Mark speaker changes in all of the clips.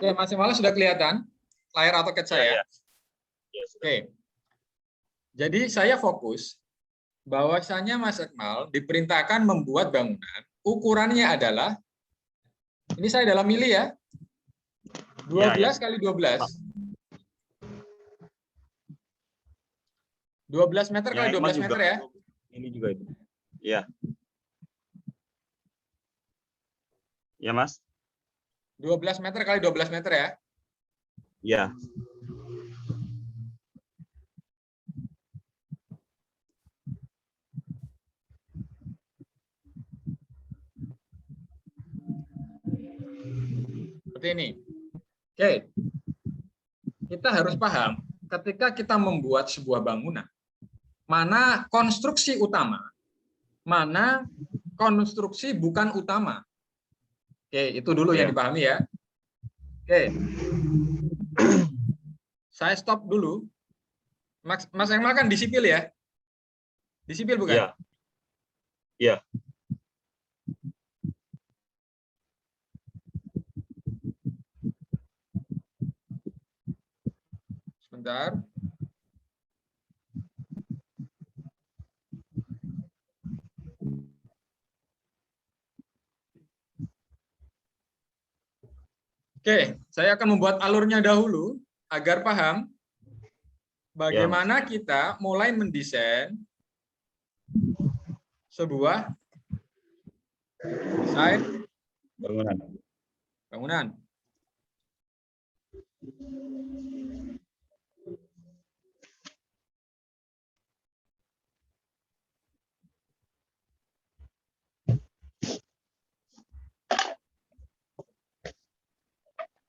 Speaker 1: Oke, maksimalnya sudah kelihatan layar AutoCAD saya.
Speaker 2: Ya, ya.
Speaker 1: Oke. Jadi saya fokus bahwasanya Mas Akmal diperintahkan membuat bangunan. Ukurannya adalah, ini saya dalam mili ya, 12 kali 12. 12 meter kali 12 meter ya.
Speaker 2: Ini juga itu. Ya. Ya, Mas.
Speaker 1: 12 meter kali 12 meter ya.
Speaker 2: Ya.
Speaker 1: Seperti ini. Oke. Kita harus paham ketika kita membuat sebuah bangunan, mana konstruksi utama, mana konstruksi bukan utama. Oke, itu dulu yang dipahami ya. Oke. Saya stop dulu. Mas Akmal kan di sipil ya? Di sipil bukan?
Speaker 2: Iya. Iya.
Speaker 1: Sebentar. Oke, saya akan membuat alurnya dahulu agar paham bagaimana kita mulai mendesain sebuah desain bangunan.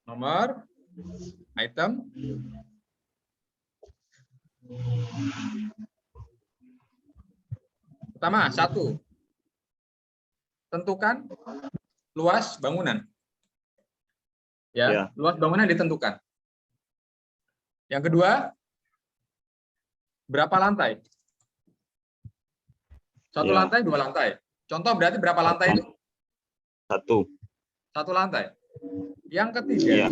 Speaker 1: Nomor, item, pertama, 1. Tentukan luas bangunan. Ya, luas bangunan ditentukan. Yang kedua, berapa lantai? 1 lantai, 2 lantai. Contoh berarti berapa lantai itu?
Speaker 2: 1.
Speaker 1: 1 lantai. Yang ketiga,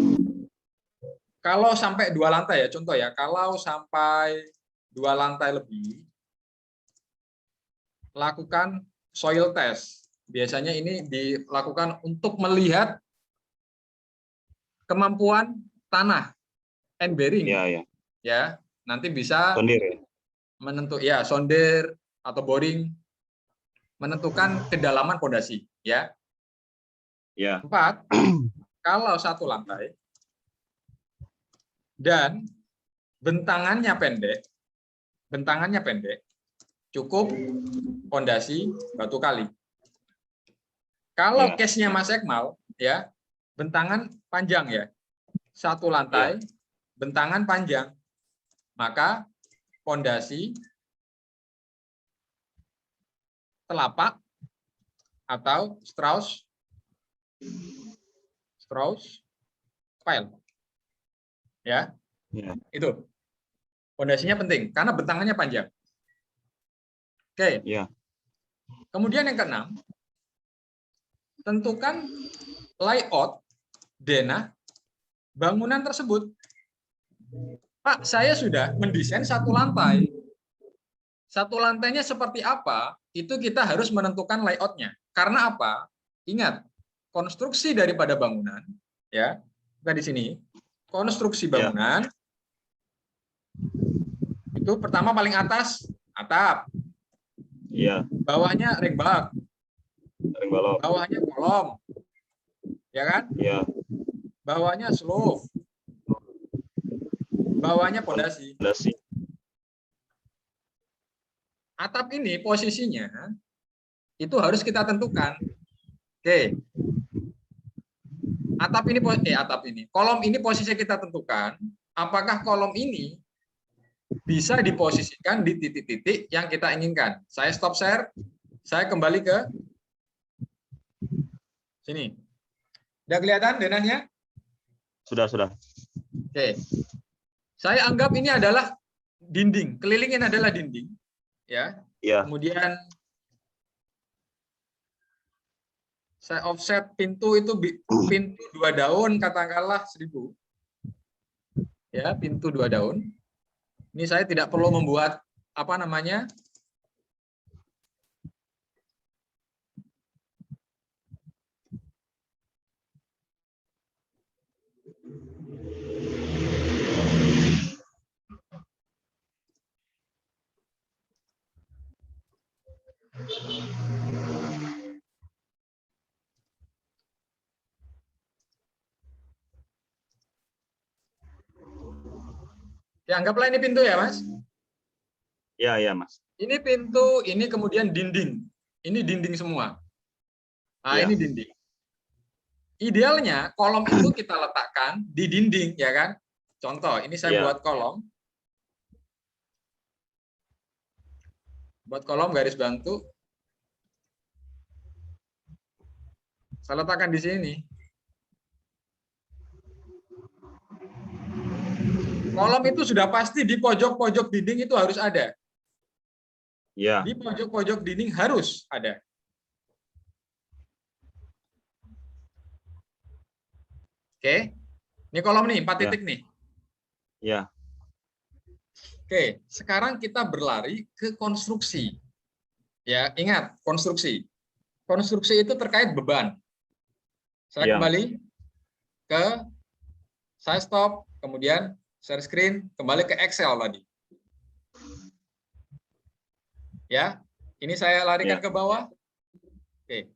Speaker 1: kalau sampai 2 lantai ya, contoh ya, kalau sampai 2 lantai lebih, lakukan soil test. Biasanya ini dilakukan untuk melihat kemampuan tanah and bearing. Ya, nanti bisa sonder atau boring, menentukan kedalaman pondasi. Ya. 4, kalau 1 lantai dan bentangannya pendek, cukup pondasi batu kali. Kalau case-nya Mas Akmal, ya, bentangan panjang ya, 1 lantai, bentangan panjang, maka pondasi telapak atau Strauss pile. Ya. Itu. Pondasinya penting karena bentangannya panjang. Oke. Kemudian yang ke-6, tentukan layout denah bangunan tersebut. Pak, saya sudah mendesain 1 lantai. 1 lantainya seperti apa? Itu kita harus menentukan layoutnya. Karena apa? Ingat, konstruksi daripada bangunan, ya, kita di sini, konstruksi bangunan, itu pertama paling atas, atap. Bawahnya ringbak. Bawahnya kolom. Ya kan? Bawahnya slope. Bawahnya pondasi. Atap ini posisinya itu harus kita tentukan. Oke. Kolom ini posisi kita tentukan. Apakah kolom ini bisa diposisikan di titik-titik yang kita inginkan? Saya stop share. Saya kembali ke sini. Sudah kelihatan denahnya?
Speaker 2: Sudah.
Speaker 1: Oke. Saya anggap ini adalah dinding. Kelilingin adalah dinding. Ya. Kemudian Saya offset pintu itu pintu 2 daun katakanlah 1.000. Ya, pintu 2 daun. Ini saya tidak perlu membuat apa namanya? Ya, anggaplah ini pintu ya, Mas.
Speaker 2: Ya, ya, Mas.
Speaker 1: Ini pintu, ini kemudian dinding. Ini dinding semua. Nah,
Speaker 2: Ya.
Speaker 1: ini dinding. Idealnya kolom itu kita letakkan di dinding, ya kan? Contoh, ini saya
Speaker 2: Ya.
Speaker 1: buat kolom. Buat kolom garis bantu. Saya letakkan di sini. Kolom itu sudah pasti di pojok-pojok dinding itu harus ada.
Speaker 2: Ya.
Speaker 1: Di pojok-pojok dinding harus ada. Oke. Ini kolom nih, 4
Speaker 2: Ya.
Speaker 1: titik nih.
Speaker 2: Ya.
Speaker 1: Oke, sekarang kita berlari ke konstruksi. Ya, ingat, konstruksi. Konstruksi itu terkait beban. Saya
Speaker 2: Ya.
Speaker 1: kembali ke saya stop, kemudian share screen, kembali ke Excel tadi. Ya, ini saya larikan
Speaker 2: Ya.
Speaker 1: ke bawah. Oke.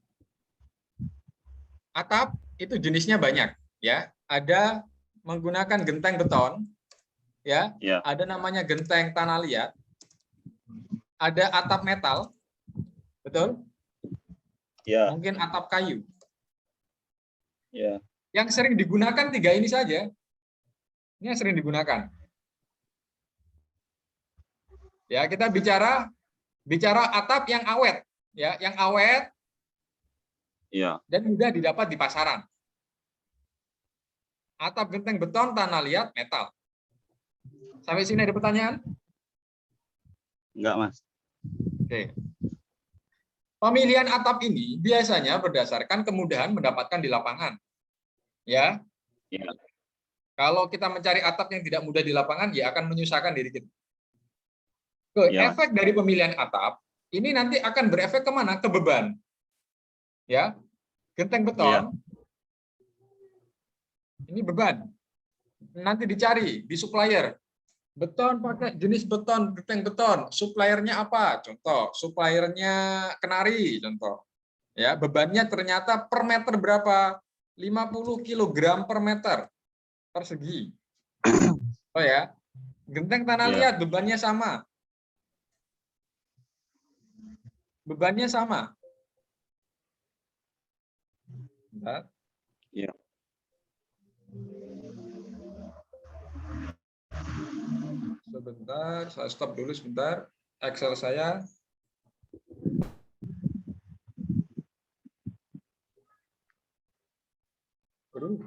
Speaker 1: Atap itu jenisnya banyak, ya. Ada menggunakan genteng beton, ya.
Speaker 2: Ya.
Speaker 1: Ada namanya genteng tanah liat. Ada atap metal, betul?
Speaker 2: Ya.
Speaker 1: Mungkin atap kayu.
Speaker 2: Ya.
Speaker 1: Yang sering digunakan 3 ini saja. Ini yang sering digunakan. Ya, kita bicara atap yang awet, ya, yang awet
Speaker 2: Ya.
Speaker 1: dan mudah didapat di pasaran. Atap genteng beton, tanah liat, metal. Sampai sini ada pertanyaan?
Speaker 2: Enggak, Mas.
Speaker 1: Oke. Pemilihan atap ini biasanya berdasarkan kemudahan mendapatkan di lapangan. Ya.
Speaker 2: Ya.
Speaker 1: Kalau kita mencari atap yang tidak mudah di lapangan, ya akan menyusahkan diri kita.
Speaker 2: Ya, Mas.
Speaker 1: Efek dari pemilihan atap ini nanti akan berefek kemana? Ke beban. Ya. Genteng
Speaker 2: Ya.
Speaker 1: beton. Ini beban. Nanti dicari di supplier. Beton pakai jenis beton, genteng beton. Suppliernya apa? Contoh, suppliernya Kenari, contoh. Ya, bebannya ternyata per meter berapa? 50 kg per meter persegi. Oh ya. Genteng tanah
Speaker 2: Ya.
Speaker 1: liat bebannya sama. Bebannya sama. Bentar.
Speaker 2: Ya.
Speaker 1: Sebentar, saya stop dulu sebentar. Excel saya. Aduh.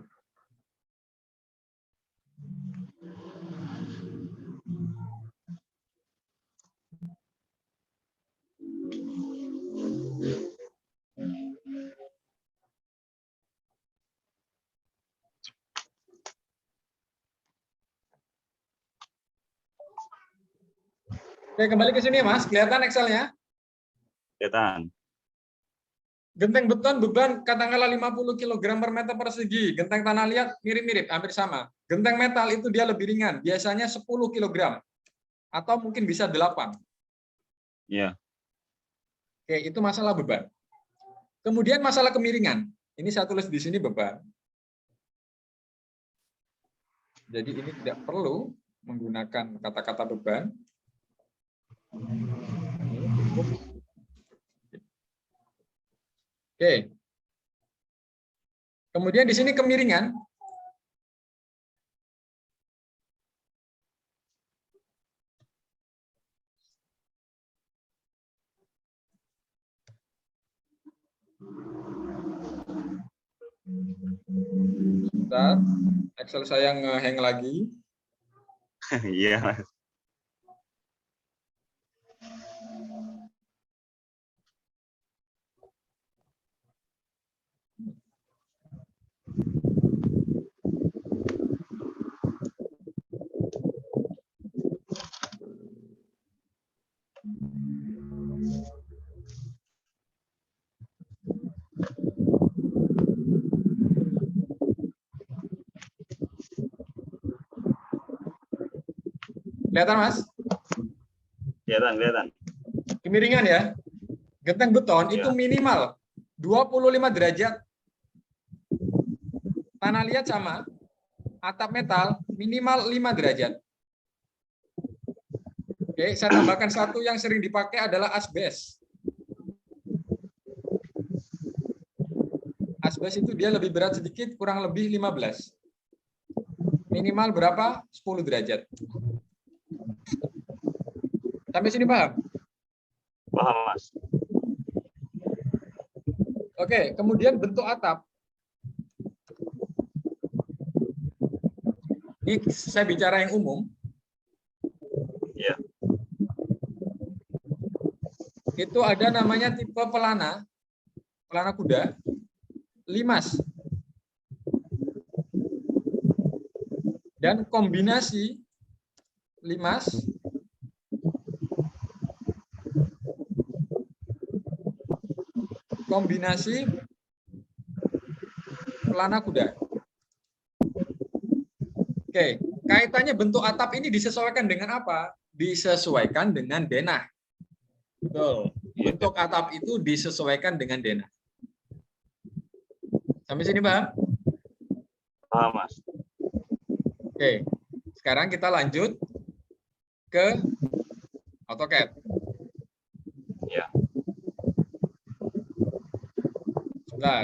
Speaker 1: Oke, kembali ke sini, Mas. Kelihatan Excel-nya?
Speaker 2: Kelihatan.
Speaker 1: Genteng beton beban katakanlah 50 kg per meter persegi. Genteng tanah liat mirip-mirip, hampir sama. Genteng metal itu dia lebih ringan, biasanya 10 kg. Atau mungkin bisa 8.
Speaker 2: Ya.
Speaker 1: Oke, itu masalah beban. Kemudian masalah kemiringan. Ini saya tulis di sini beban. Jadi ini tidak perlu menggunakan kata-kata beban. Ini cukup. Oke. Kemudian di sini kemiringan. Bentar, Excel saya nge-hang lagi.
Speaker 2: Iya, Mas.
Speaker 1: Kelihatan, Mas?
Speaker 2: Kelihatan.
Speaker 1: Kemiringan ya. Genteng beton
Speaker 2: Iya.
Speaker 1: itu minimal 25 derajat. Tanah liat sama. Atap metal minimal 5 derajat. Oke, saya tambahkan satu yang sering dipakai adalah asbes. Asbes itu dia lebih berat sedikit, kurang lebih 15. Minimal berapa? 10 derajat. Sampai sini paham?
Speaker 2: Paham, Mas.
Speaker 1: Oke, kemudian bentuk atap. Ini saya bicara yang umum.
Speaker 2: Iya.
Speaker 1: Itu ada namanya tipe pelana kuda, limas. Dan kombinasi limas pelana kuda. Oke, kaitannya bentuk atap ini disesuaikan dengan apa? Disesuaikan dengan denah. Betul. Bentuk atap itu disesuaikan dengan denah. Sampai sini, Pak?
Speaker 2: Paham, Mas.
Speaker 1: Oke, sekarang kita lanjut ke AutoCAD.
Speaker 2: Iya.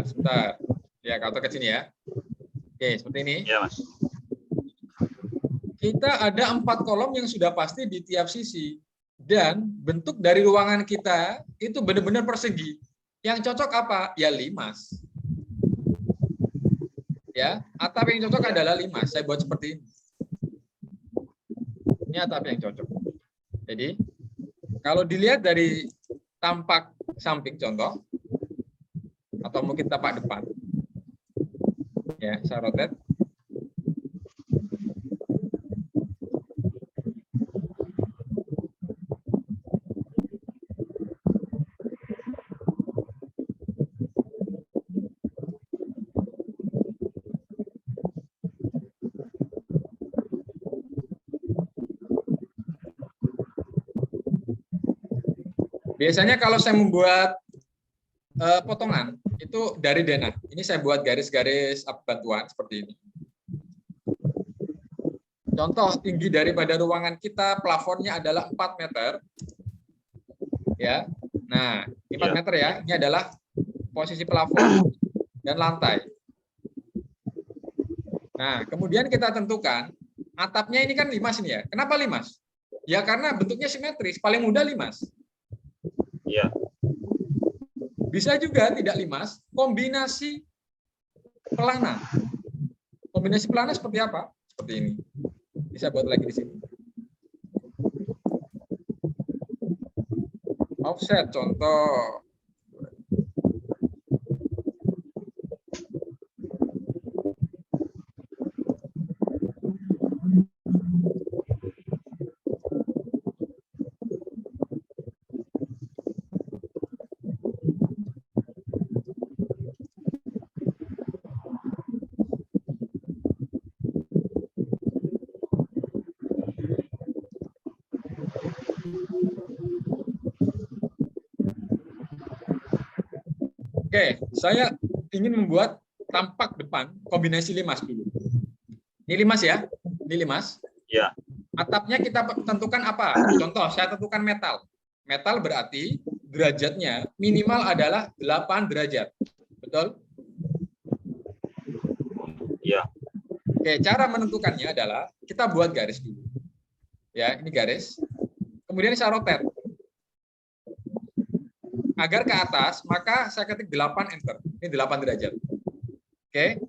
Speaker 1: Sebentar. Ya, ke AutoCAD sini ya. Oke, seperti ini.
Speaker 2: Iya, Mas.
Speaker 1: Kita ada 4 kolom yang sudah pasti di tiap sisi. Dan bentuk dari ruangan kita itu benar-benar persegi. Yang cocok apa? Ya limas. Ya, atap yang cocok adalah limas. Saya buat seperti ini. Ini atap yang cocok. Jadi, kalau dilihat dari tampak samping contoh, atau mungkin tampak depan, ya, saya rotate. Biasanya kalau saya membuat potongan, itu dari denah. Ini saya buat garis-garis bantuan seperti ini. Contoh tinggi daripada ruangan kita, plafonnya adalah 4 meter. Ya. Nah, 4 meter ya. Ini adalah posisi plafon dan lantai. Nah, kemudian kita tentukan atapnya ini kan limas ini ya. Kenapa limas? Ya karena bentuknya simetris, paling mudah limas.
Speaker 2: Iya.
Speaker 1: Bisa juga tidak limas, kombinasi pelana. Kombinasi pelana seperti apa? Seperti ini. Bisa buat lagi di sini. Offset contoh. Oke, saya ingin membuat tampak depan kombinasi limas dulu. Ini limas ya, ini limas.
Speaker 2: Iya.
Speaker 1: Atapnya kita tentukan apa? Contoh, saya tentukan metal. Metal berarti derajatnya minimal adalah 8 derajat. Betul?
Speaker 2: Iya.
Speaker 1: Oke, cara menentukannya adalah kita buat garis dulu. Ya, ini garis. Kemudian saya rotate. Agar ke atas, maka saya ketik 8 enter. Ini 8 derajat. Oke.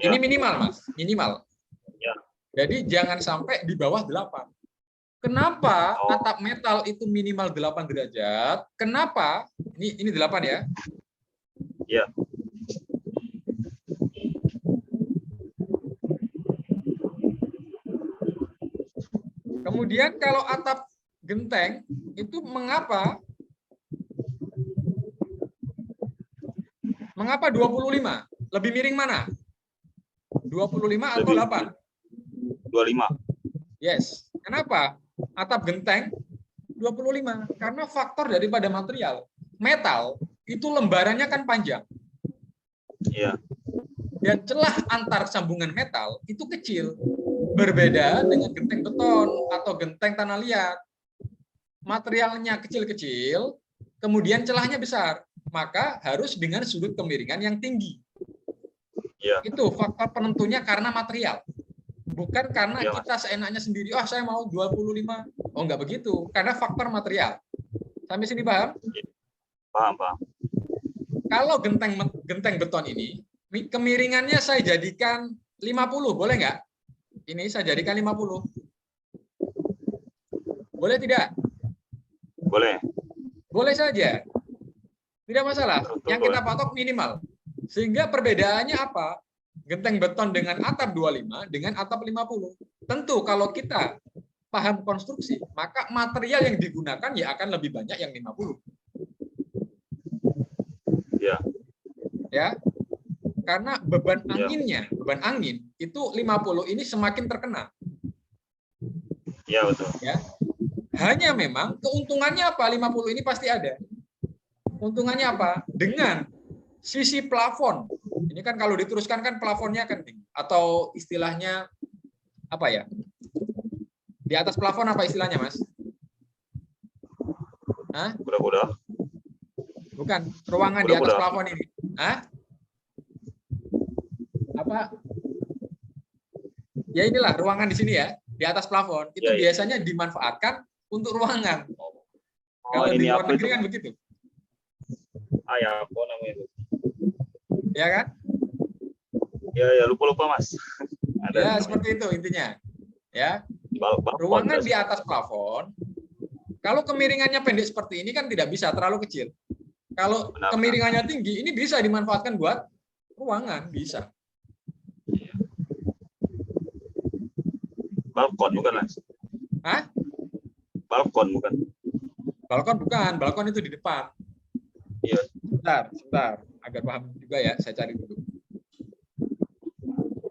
Speaker 1: Ini minimal, Mas. Minimal.
Speaker 2: Ya.
Speaker 1: Jadi jangan sampai di bawah 8. Kenapa atap metal itu minimal 8 derajat? Kenapa? Ini 8 ya.
Speaker 2: Iya.
Speaker 1: Kemudian kalau atap genteng itu mengapa 25? Lebih miring mana? 25 atau
Speaker 2: Lebih.
Speaker 1: 8?
Speaker 2: 25.
Speaker 1: Yes. Kenapa? Atap genteng 25. Karena faktor daripada material. Metal itu lembarannya kan panjang.
Speaker 2: Iya.
Speaker 1: Dan celah antar sambungan metal itu kecil. Berbeda dengan genteng beton atau genteng tanah liat. Materialnya kecil-kecil, kemudian celahnya besar. Maka harus dengan sudut kemiringan yang tinggi.
Speaker 2: Iya.
Speaker 1: Itu faktor penentunya karena material. Bukan karena
Speaker 2: Iya, Mas.
Speaker 1: kita seenaknya sendiri, saya mau 25. Oh, enggak begitu. Karena faktor material. Sampai sini paham?
Speaker 2: Paham, paham.
Speaker 1: Kalau genteng beton ini, kemiringannya saya jadikan 50, boleh nggak? Ini saya jadikan 50. Boleh tidak?
Speaker 2: Boleh.
Speaker 1: Boleh saja. Tidak masalah.
Speaker 2: Betul,
Speaker 1: Yang kita patok minimal. Sehingga perbedaannya apa? Genteng beton dengan atap 25 dengan atap 50. Tentu kalau kita paham konstruksi, maka material yang digunakan ya akan lebih banyak yang 50.
Speaker 2: Iya.
Speaker 1: Ya. Karena beban
Speaker 2: Ya.
Speaker 1: anginnya, beban angin itu 50 ini semakin terkena.
Speaker 2: Iya, betul.
Speaker 1: Ya. Hanya memang keuntungannya apa? 50 ini pasti ada. Untungannya apa? Dengan sisi plafon. Ini kan kalau diteruskan kan plafonnya kan tinggi. Atau istilahnya apa ya? Di atas plafon apa istilahnya, Mas? Hah?
Speaker 2: Kuda-kuda.
Speaker 1: Bukan, ruangan di atas plafon ini. Hah? Apa? Ya inilah ruangan di sini ya, di atas plafon. Itu
Speaker 2: Ya, ya.
Speaker 1: biasanya dimanfaatkan untuk ruangan. Kalau di
Speaker 2: Ini
Speaker 1: luar
Speaker 2: apa
Speaker 1: negeri
Speaker 2: itu?
Speaker 1: kan begitu.
Speaker 2: Ya, apa namanya itu?
Speaker 1: Ya kan?
Speaker 2: Ya, lupa-lupa, Mas. Ada
Speaker 1: Ya,
Speaker 2: namanya.
Speaker 1: seperti itu intinya. Ya.
Speaker 2: Balkon.
Speaker 1: Ruangan di atas plafon, kalau kemiringannya pendek seperti ini kan tidak bisa, terlalu kecil. Kalau
Speaker 2: Benar,
Speaker 1: kemiringannya tinggi, ini bisa dimanfaatkan buat ruangan, bisa.
Speaker 2: Balkon bukan, Mas?
Speaker 1: Hah?
Speaker 2: Balkon bukan?
Speaker 1: Balkon bukan, balkon itu di depan.
Speaker 2: Iya.
Speaker 1: Sebentar. Agar paham juga ya, saya cari dulu.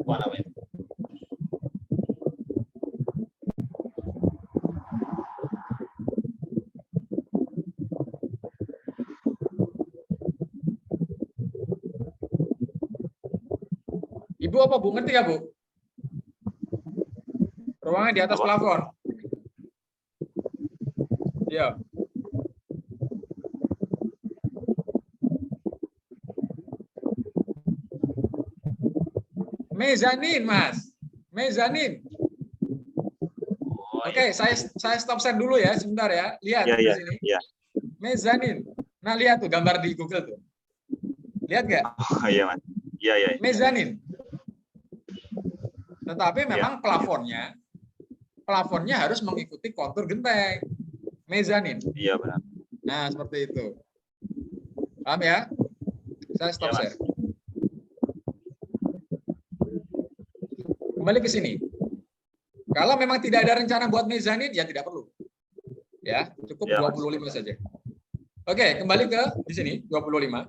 Speaker 2: Apa namanya?
Speaker 1: Ibu apa Bu? Ngerti nggak Bu? Ruangan di atas
Speaker 2: Apa?
Speaker 1: plafon. Iya. Mezanin, Mas. Mezanin.
Speaker 2: Oh,
Speaker 1: Oke, saya stop share dulu ya, sebentar ya. Lihat
Speaker 2: Iya,
Speaker 1: di
Speaker 2: iya,
Speaker 1: sini.
Speaker 2: iya.
Speaker 1: Mezanin. Nah, lihat tuh gambar di Google tuh. Lihat nggak?
Speaker 2: Oh, iya, Mas. Iya, iya.
Speaker 1: Mezanin. Tetapi memang plafonnya harus mengikuti kontur genteng. Mezanin.
Speaker 2: Iya, benar.
Speaker 1: Nah, seperti itu. Paham ya? Saya stop
Speaker 2: Iya, Mas.
Speaker 1: share. Kembali ke sini. Kalau memang tidak ada rencana buat mezanin, ya tidak perlu. Ya, cukup
Speaker 2: Ya,
Speaker 1: 25 saja. Oke, kembali ke di sini 25.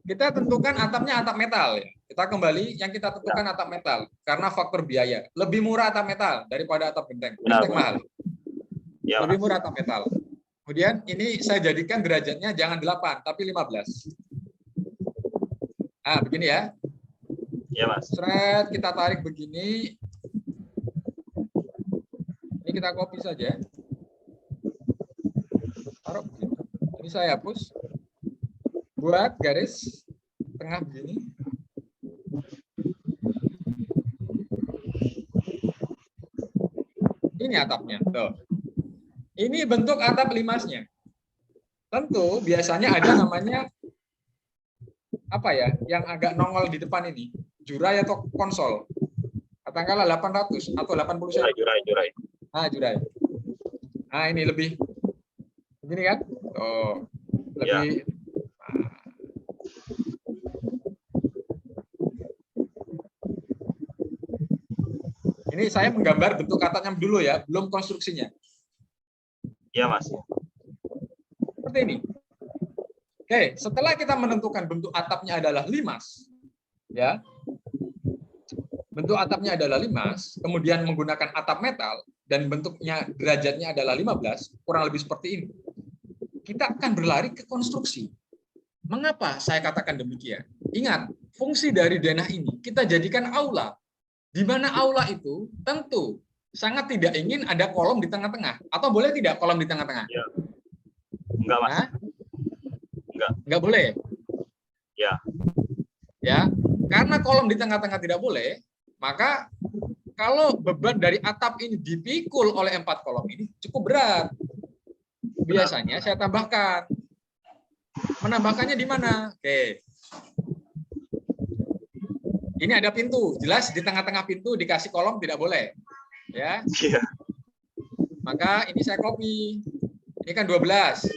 Speaker 1: Kita tentukan atapnya atap metal ya. Kita kembali yang kita tentukan atap metal karena faktor biaya. Lebih murah atap metal daripada atap genteng.
Speaker 2: Benar,
Speaker 1: Genteng mahal.
Speaker 2: Iya,
Speaker 1: Lebih
Speaker 2: Mas.
Speaker 1: murah atap metal. Kemudian ini saya jadikan derajatnya jangan 8 tapi 15. Ah, begini ya.
Speaker 2: Iya, Mas.
Speaker 1: Seret, kita tarik begini. Ini kita copy saja. Taruh begini. Ini saya hapus. Buat garis tengah begini. Ini atapnya. Tuh. Ini bentuk atap limasnya. Tentu biasanya ada namanya apa ya, yang agak nongol di depan ini, jurai atau konsol. Katakanlah 800 atau 80 cm.
Speaker 2: Jurai.
Speaker 1: Nah, jurai. Nah, ini lebih begini kan? Oh, lebih. Ini saya menggambar bentuk atapnya dulu ya, belum konstruksinya.
Speaker 2: Iya, Mas.
Speaker 1: Seperti ini. Oke, setelah kita menentukan bentuk atapnya adalah limas, ya, bentuk atapnya adalah limas, kemudian menggunakan atap metal, dan bentuknya derajatnya adalah 15, kurang lebih seperti ini. Kita akan berlari ke konstruksi. Mengapa saya katakan demikian? Ingat, fungsi dari denah ini kita jadikan aula. Di mana aula itu tentu sangat tidak ingin ada kolom di tengah-tengah. Atau boleh tidak kolom di tengah-tengah?
Speaker 2: Ya. Enggak, Mas.
Speaker 1: Hah?
Speaker 2: Enggak
Speaker 1: boleh.
Speaker 2: Ya.
Speaker 1: Ya, karena kolom di tengah-tengah tidak boleh, maka kalau beban dari atap ini dipikul oleh 4 kolom ini cukup berat. Biasanya saya tambahkan. Menambahkannya di mana? Oke. Ini ada pintu, jelas di tengah-tengah pintu dikasih kolom tidak boleh. Ya.
Speaker 2: Iya.
Speaker 1: Maka ini saya copy. Ini kan 12.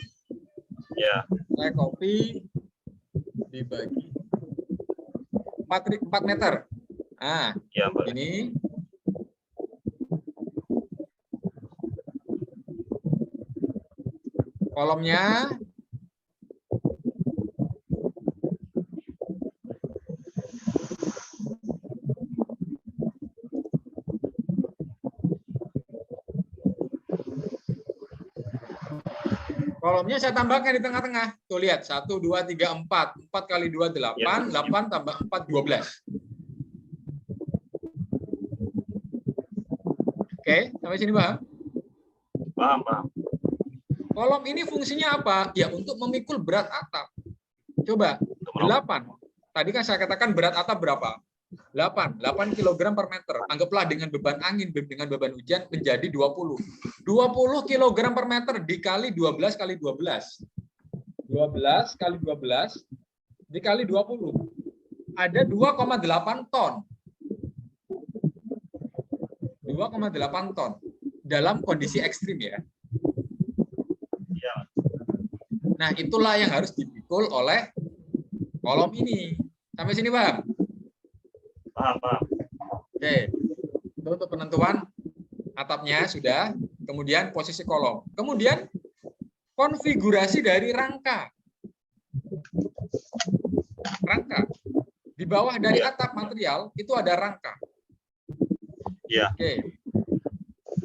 Speaker 2: Iya.
Speaker 1: Saya copy dibagi 4 meter. Nah,
Speaker 2: Iya, boleh.
Speaker 1: ini kolomnya kolomnya saya tambahkan di tengah-tengah. Tuh lihat, 1, 2, 3, 4. 4 kali 2, 8. 8 tambah 4, 12. Oke, sampai sini paham?
Speaker 2: Paham, paham.
Speaker 1: Kolom ini fungsinya apa? Ya, untuk memikul berat atap. Coba, 8. Tadi kan saya katakan berat atap berapa? 8 kg per meter. Anggaplah dengan beban angin, dengan beban hujan menjadi 20. 20 kg per meter dikali 12 kali 12. 12 kali 12 dikali 20. Ada 2,8 ton. 2,8 ton. Dalam kondisi ekstrim ya.
Speaker 2: Iya.
Speaker 1: Nah, itulah yang harus dipikul oleh kolom ini. Sampai sini paham?
Speaker 2: Paham, paham.
Speaker 1: Oke. Itu untuk penentuan atapnya sudah. Kemudian posisi kolom. Kemudian konfigurasi dari rangka. Rangka. Di bawah dari atap material itu ada rangka.
Speaker 2: Iya.
Speaker 1: Oke.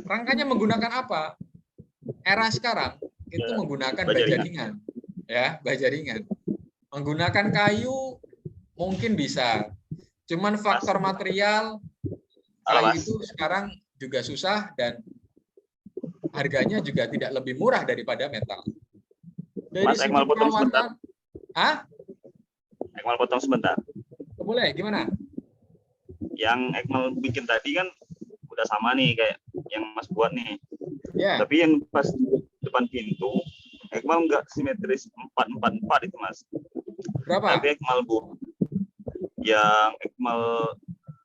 Speaker 1: Rangkanya menggunakan apa? Era sekarang itu menggunakan baja ringan. Ya, baja ringan. Menggunakan kayu mungkin bisa. Cuman faktor material kayu itu sekarang juga susah dan harganya juga tidak lebih murah daripada metal. Dari
Speaker 2: Mas, Ekmal potong sebentar.
Speaker 1: Hah?
Speaker 2: Ekmal potong sebentar.
Speaker 1: Boleh, gimana?
Speaker 2: Yang Ekmal bikin tadi kan udah sama nih kayak yang Mas buat nih.
Speaker 1: Ya.
Speaker 2: Tapi yang pas depan pintu, Ekmal nggak simetris 4-4-4 itu, Mas.
Speaker 1: Berapa?
Speaker 2: Tapi Ekmal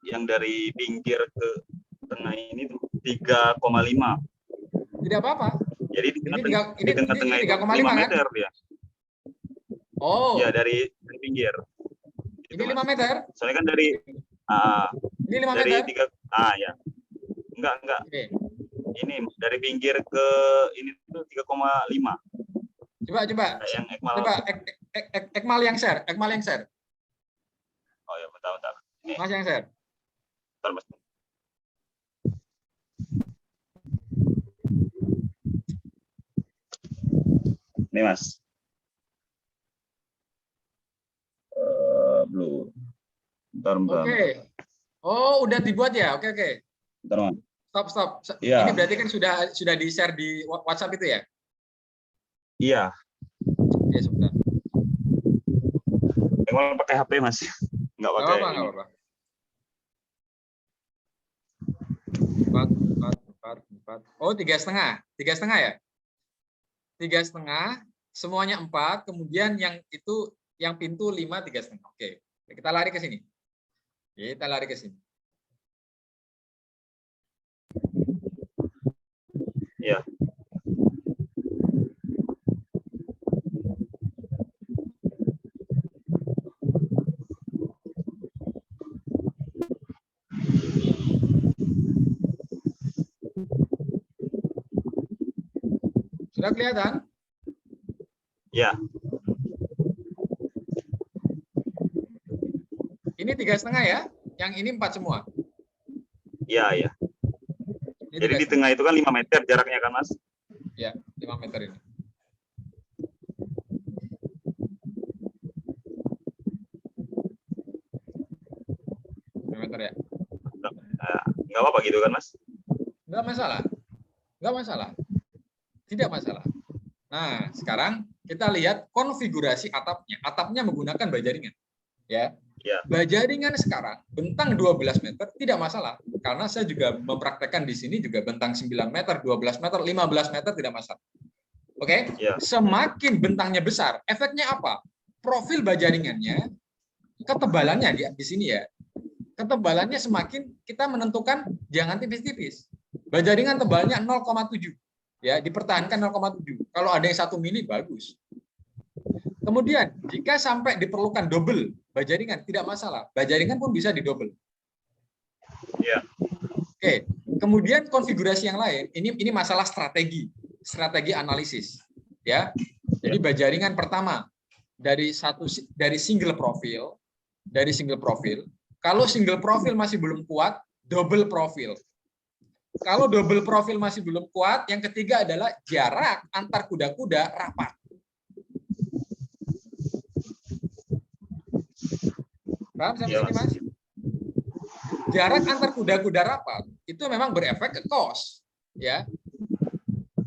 Speaker 2: yang dari pinggir ke tengah ini tuh 3,5.
Speaker 1: Tidak apa-apa.
Speaker 2: Jadi di tengah-tengah itu
Speaker 1: 3,5
Speaker 2: 5
Speaker 1: kan?
Speaker 2: meter dia.
Speaker 1: Oh.
Speaker 2: Ya, dari pinggir.
Speaker 1: Ini 5 meter?
Speaker 2: Soalnya kan dari
Speaker 1: ini 5
Speaker 2: dari
Speaker 1: meter?
Speaker 2: ya. Enggak.
Speaker 1: Oke.
Speaker 2: Ini dari pinggir ke ini tuh 3,5.
Speaker 1: Coba.
Speaker 2: Yang Ekmal.
Speaker 1: Coba Ekmal yang share.
Speaker 2: Oh ya, bentar. Ini.
Speaker 1: Mas yang share.
Speaker 2: Bentar, Mas. Ini, Mas. Belum. Bentar.
Speaker 1: Oke. Oh, udah dibuat ya? Oke.
Speaker 2: Bentar, Mas.
Speaker 1: Stop.
Speaker 2: Ya.
Speaker 1: Ini berarti kan sudah di-share di WhatsApp itu ya?
Speaker 2: Iya.
Speaker 1: Oke, sebentar.
Speaker 2: Ekmal pakai HP, Mas. Enggak pakai.
Speaker 1: Enggak apa-apa. 4. Oh, 3,5. 3,5 ya? 3,5, semuanya 4, kemudian yang pintu 5, 3,5. Oke. Kita lari ke sini.
Speaker 2: Iya.
Speaker 1: Sudah kelihatan?
Speaker 2: Ya,
Speaker 1: Ini 3,5 ya. Yang ini 4 semua.
Speaker 2: iya, iya.
Speaker 1: Ini
Speaker 2: Jadi di
Speaker 1: 3,5.
Speaker 2: tengah itu kan 5 meter jaraknya kan, Mas?
Speaker 1: Ya, 5 meter ini. Meter ya.
Speaker 2: Nggak apa-apa gitu kan, Mas?
Speaker 1: Enggak masalah. Enggak masalah. Tidak masalah. Nah, sekarang kita lihat konfigurasi atapnya. Atapnya menggunakan baja ringan. Ya.
Speaker 2: Ya.
Speaker 1: Baja ringan sekarang bentang 12 meter tidak masalah. Karena saya juga mempraktekkan di sini juga bentang 9 meter, 12 meter, 15 meter tidak masalah. Oke?
Speaker 2: Ya.
Speaker 1: Semakin bentangnya besar, efeknya apa? Profil baja ringannya, ketebalannya di sini ya. Ketebalannya semakin kita menentukan jangan tipis-tipis. Baja ringan tebalnya 0,7. Ya, dipertahankan 0,7. Kalau ada yang 1 mili bagus. Kemudian, jika sampai diperlukan double baja ringan, tidak masalah. Baja ringan pun bisa didouble.
Speaker 2: Ya.
Speaker 1: Oke. Kemudian konfigurasi yang lain, ini masalah strategi analisis. Ya. Jadi baja ringan pertama dari single profil, kalau single profil masih belum kuat, double profil. Kalau double profil masih belum kuat, yang ketiga adalah jarak antar kuda-kuda rapat. Paham sampai sini, Mas? Jarak antar kuda-kuda rapat itu memang berefek ke cost, ya.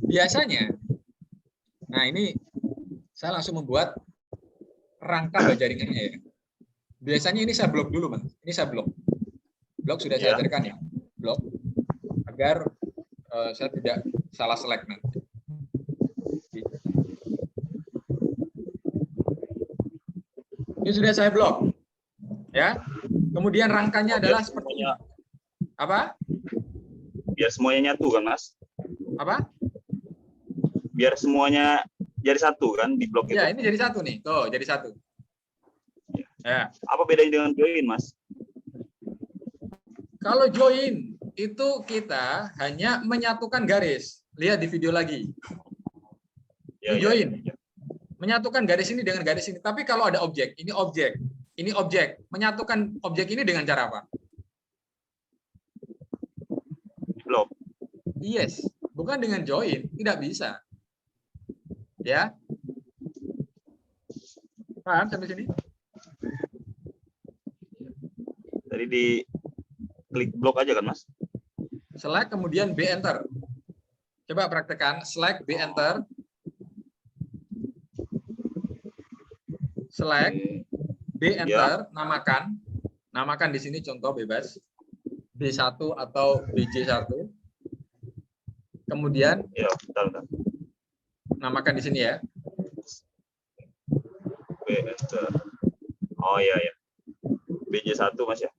Speaker 1: Biasanya, nah ini saya langsung membuat rangka baja ringannya ya. Biasanya ini saya blok dulu, Mas. Ini saya blok. Blok sudah saya ajarkan ya. Blok agar saya tidak salah select nanti. Ini sudah saya blok. Ya. Kemudian rangkanya adalah seperti ini. Apa?
Speaker 2: Biar semuanya nyatu kan, Mas?
Speaker 1: Apa?
Speaker 2: Biar semuanya jadi satu kan di blok itu.
Speaker 1: Ya, ini jadi satu nih. Tuh, jadi satu. Ya.
Speaker 2: Apa bedanya dengan join, Mas?
Speaker 1: Kalau join itu kita hanya menyatukan garis. Lihat di video lagi.
Speaker 2: Ya,
Speaker 1: Join.
Speaker 2: Ya.
Speaker 1: Menyatukan garis ini dengan garis ini. Tapi kalau ada objek, ini objek. Ini objek. Menyatukan objek ini dengan cara apa?
Speaker 2: Blok.
Speaker 1: Yes. Bukan dengan join. Tidak bisa. Ya. Paham sampai sini?
Speaker 2: Jadi di klik blok aja kan, Mas?
Speaker 1: Select kemudian B enter. Coba praktekkan select B enter. Select B enter, namakan di sini contoh bebas B1 atau BJ1. Kemudian
Speaker 2: Ya, bentar.
Speaker 1: namakan di sini ya.
Speaker 2: B enter. Oh iya ya. BJ1 Mas ya.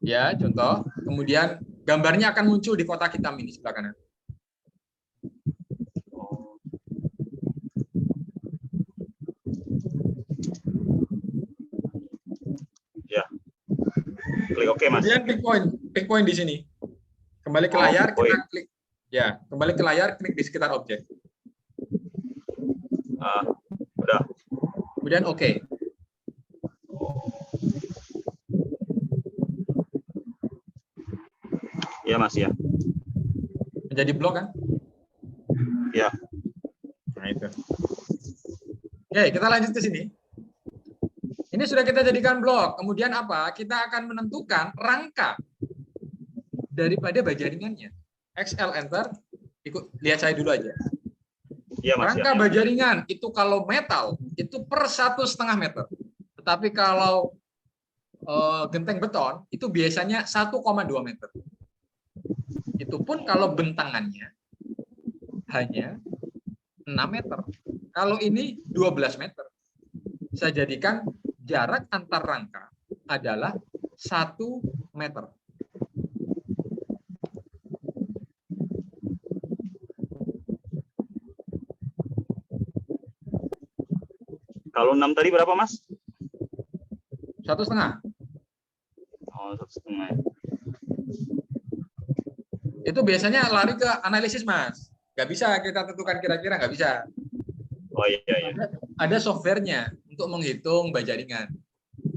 Speaker 1: Ya, contoh. Kemudian gambarnya akan muncul di kotak hitam ini sebelah kanan.
Speaker 2: Ya. Klik OK, Mas.
Speaker 1: Kemudian pick point di sini. Kembali ke layar, kita klik. Ya, kembali ke layar, klik di sekitar objek.
Speaker 2: Udah.
Speaker 1: Kemudian OK.
Speaker 2: Iya, Mas ya.
Speaker 1: Menjadi blok kan?
Speaker 2: Ya.
Speaker 1: Nah, itu. Oke, kita lanjut ke sini. Ini sudah kita jadikan blok. Kemudian apa? Kita akan menentukan rangka daripada baja ringannya. XL enter. Lihat saya dulu aja.
Speaker 2: Iya, Mas.
Speaker 1: Rangka baja ringan itu kalau metal itu per 1,5 meter. Tetapi kalau genteng beton itu biasanya 1,2 meter. Itu pun kalau bentangannya hanya 6 meter. Kalau ini 12 meter. Saya jadikan jarak antar rangka adalah 1 meter.
Speaker 2: Kalau 6 tadi berapa, Mas?
Speaker 1: 1,5.
Speaker 2: Oh, 1,5.
Speaker 1: Itu biasanya lari ke analisis, Mas. Nggak bisa kita tentukan kira-kira, nggak bisa.
Speaker 2: Oh iya iya.
Speaker 1: Ada softwarenya untuk menghitung bajaringan.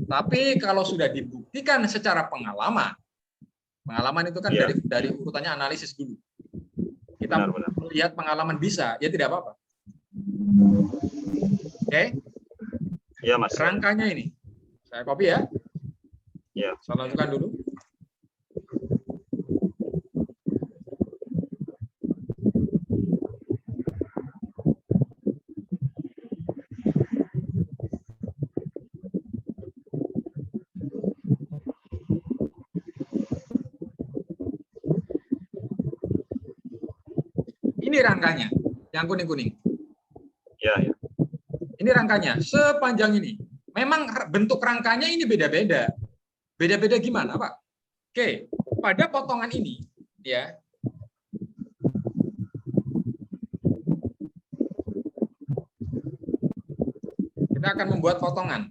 Speaker 1: Tapi kalau sudah dibuktikan secara pengalaman itu kan
Speaker 2: Iya.
Speaker 1: dari urutannya analisis dulu. Kita
Speaker 2: Benar.
Speaker 1: melihat pengalaman bisa, ya tidak apa-apa. Oke?
Speaker 2: Iya Mas.
Speaker 1: Rangkanya ini, saya copy ya.
Speaker 2: Iya.
Speaker 1: Saya lanjutkan dulu. Ini rangkanya, yang kuning-kuning.
Speaker 2: Iya.
Speaker 1: Ini rangkanya, sepanjang ini. Memang bentuk rangkanya ini beda-beda. Beda-beda gimana, Pak? Oke, pada potongan ini, ya, kita akan membuat potongan.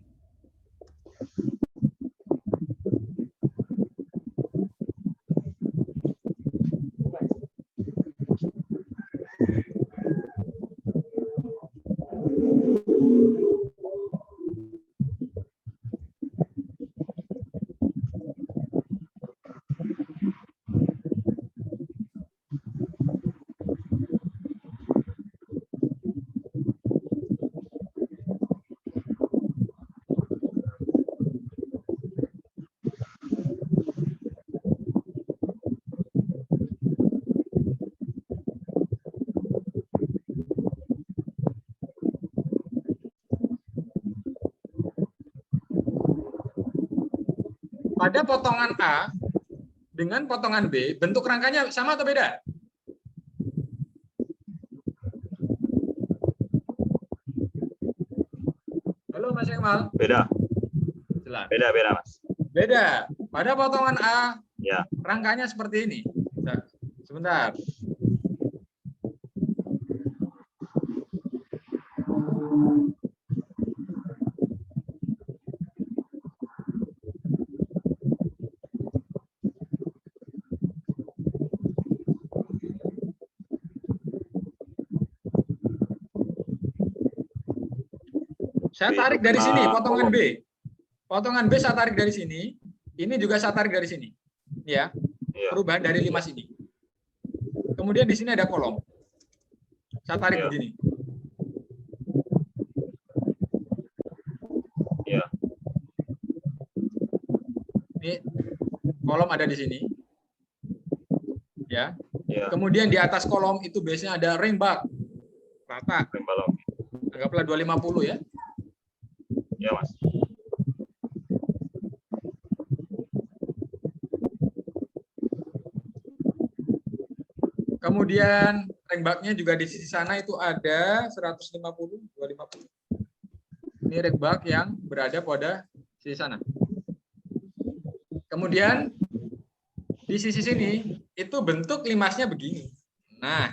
Speaker 1: Pada potongan A dengan potongan B, bentuk rangkanya sama atau beda? Halo Mas Kemal.
Speaker 2: Beda.
Speaker 1: Jelas.
Speaker 2: Beda Mas.
Speaker 1: Beda. Pada potongan A,
Speaker 2: Ya.
Speaker 1: rangkanya seperti ini. Sebentar. Saya tarik dari sini, potongan B. Potongan B saya tarik dari sini. Ini juga saya tarik dari sini. Ya. Perubahan dari 5 sini. Kemudian di sini ada kolom. Saya tarik begini.
Speaker 2: Iya.
Speaker 1: Ini kolom ada di sini. Ya.
Speaker 2: Iya.
Speaker 1: Kemudian di atas kolom itu biasanya ada ring bar. Rata.
Speaker 2: Ring balok.
Speaker 1: Anggaplah 250 ya.
Speaker 2: Iya, Mas.
Speaker 1: Kemudian ring bar-nya juga di sisi sana itu ada 150, 250. Ini ring bar yang berada pada sisi sana. Kemudian di sisi sini itu bentuk limasnya begini. Nah,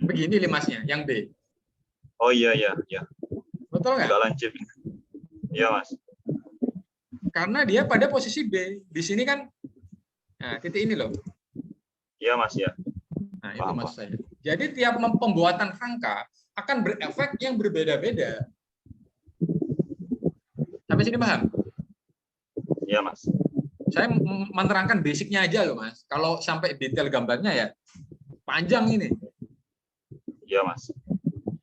Speaker 1: begini limasnya yang B.
Speaker 2: Oh iya.
Speaker 1: Betul nggak?
Speaker 2: Agak lancip. Iya, Mas.
Speaker 1: Karena dia pada posisi B. Di sini kan, nah titik ini loh.
Speaker 2: Iya, Mas ya.
Speaker 1: Nah itu maksud saya. Jadi tiap pembuatan rangka akan berefek yang berbeda-beda. Sampai sini paham?
Speaker 2: Iya, Mas.
Speaker 1: Saya menerangkan basicnya aja loh, Mas. Kalau sampai detail gambarnya ya panjang ini.
Speaker 2: Iya, Mas.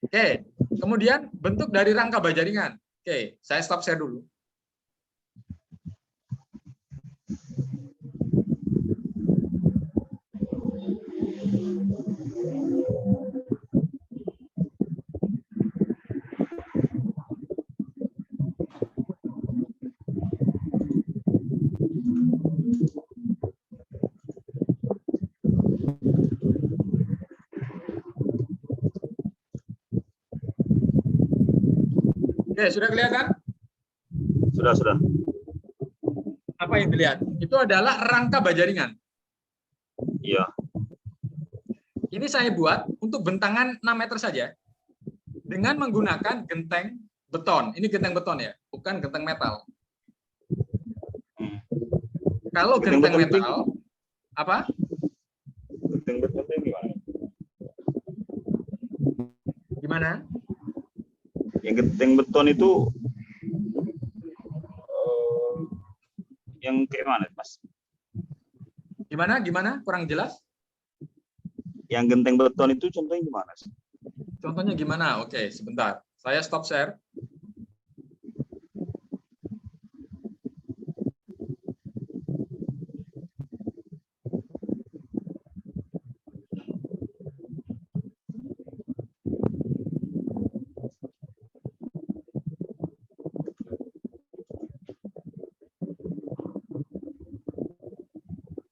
Speaker 1: Oke. Kemudian bentuk dari rangka bajaringan. Oke, saya stop share dulu. Oke, sudah kelihatan?
Speaker 2: Sudah.
Speaker 1: Apa yang dilihat? Itu adalah rangka bajaringan.
Speaker 2: Iya.
Speaker 1: Ini saya buat untuk bentangan 6 meter saja dengan menggunakan genteng beton. Ini genteng beton ya, bukan genteng metal. Kalau
Speaker 2: Genteng
Speaker 1: genteng
Speaker 2: beton itu
Speaker 1: metal, apa?
Speaker 2: genteng beton itu gimana?
Speaker 1: Gimana?
Speaker 2: Yang genteng beton itu yang kayak mana, Mas?
Speaker 1: Gimana? Gimana? Kurang jelas?
Speaker 2: Yang genteng beton itu contohnya gimana sih?
Speaker 1: Contohnya gimana? Oke, sebentar. Saya stop share.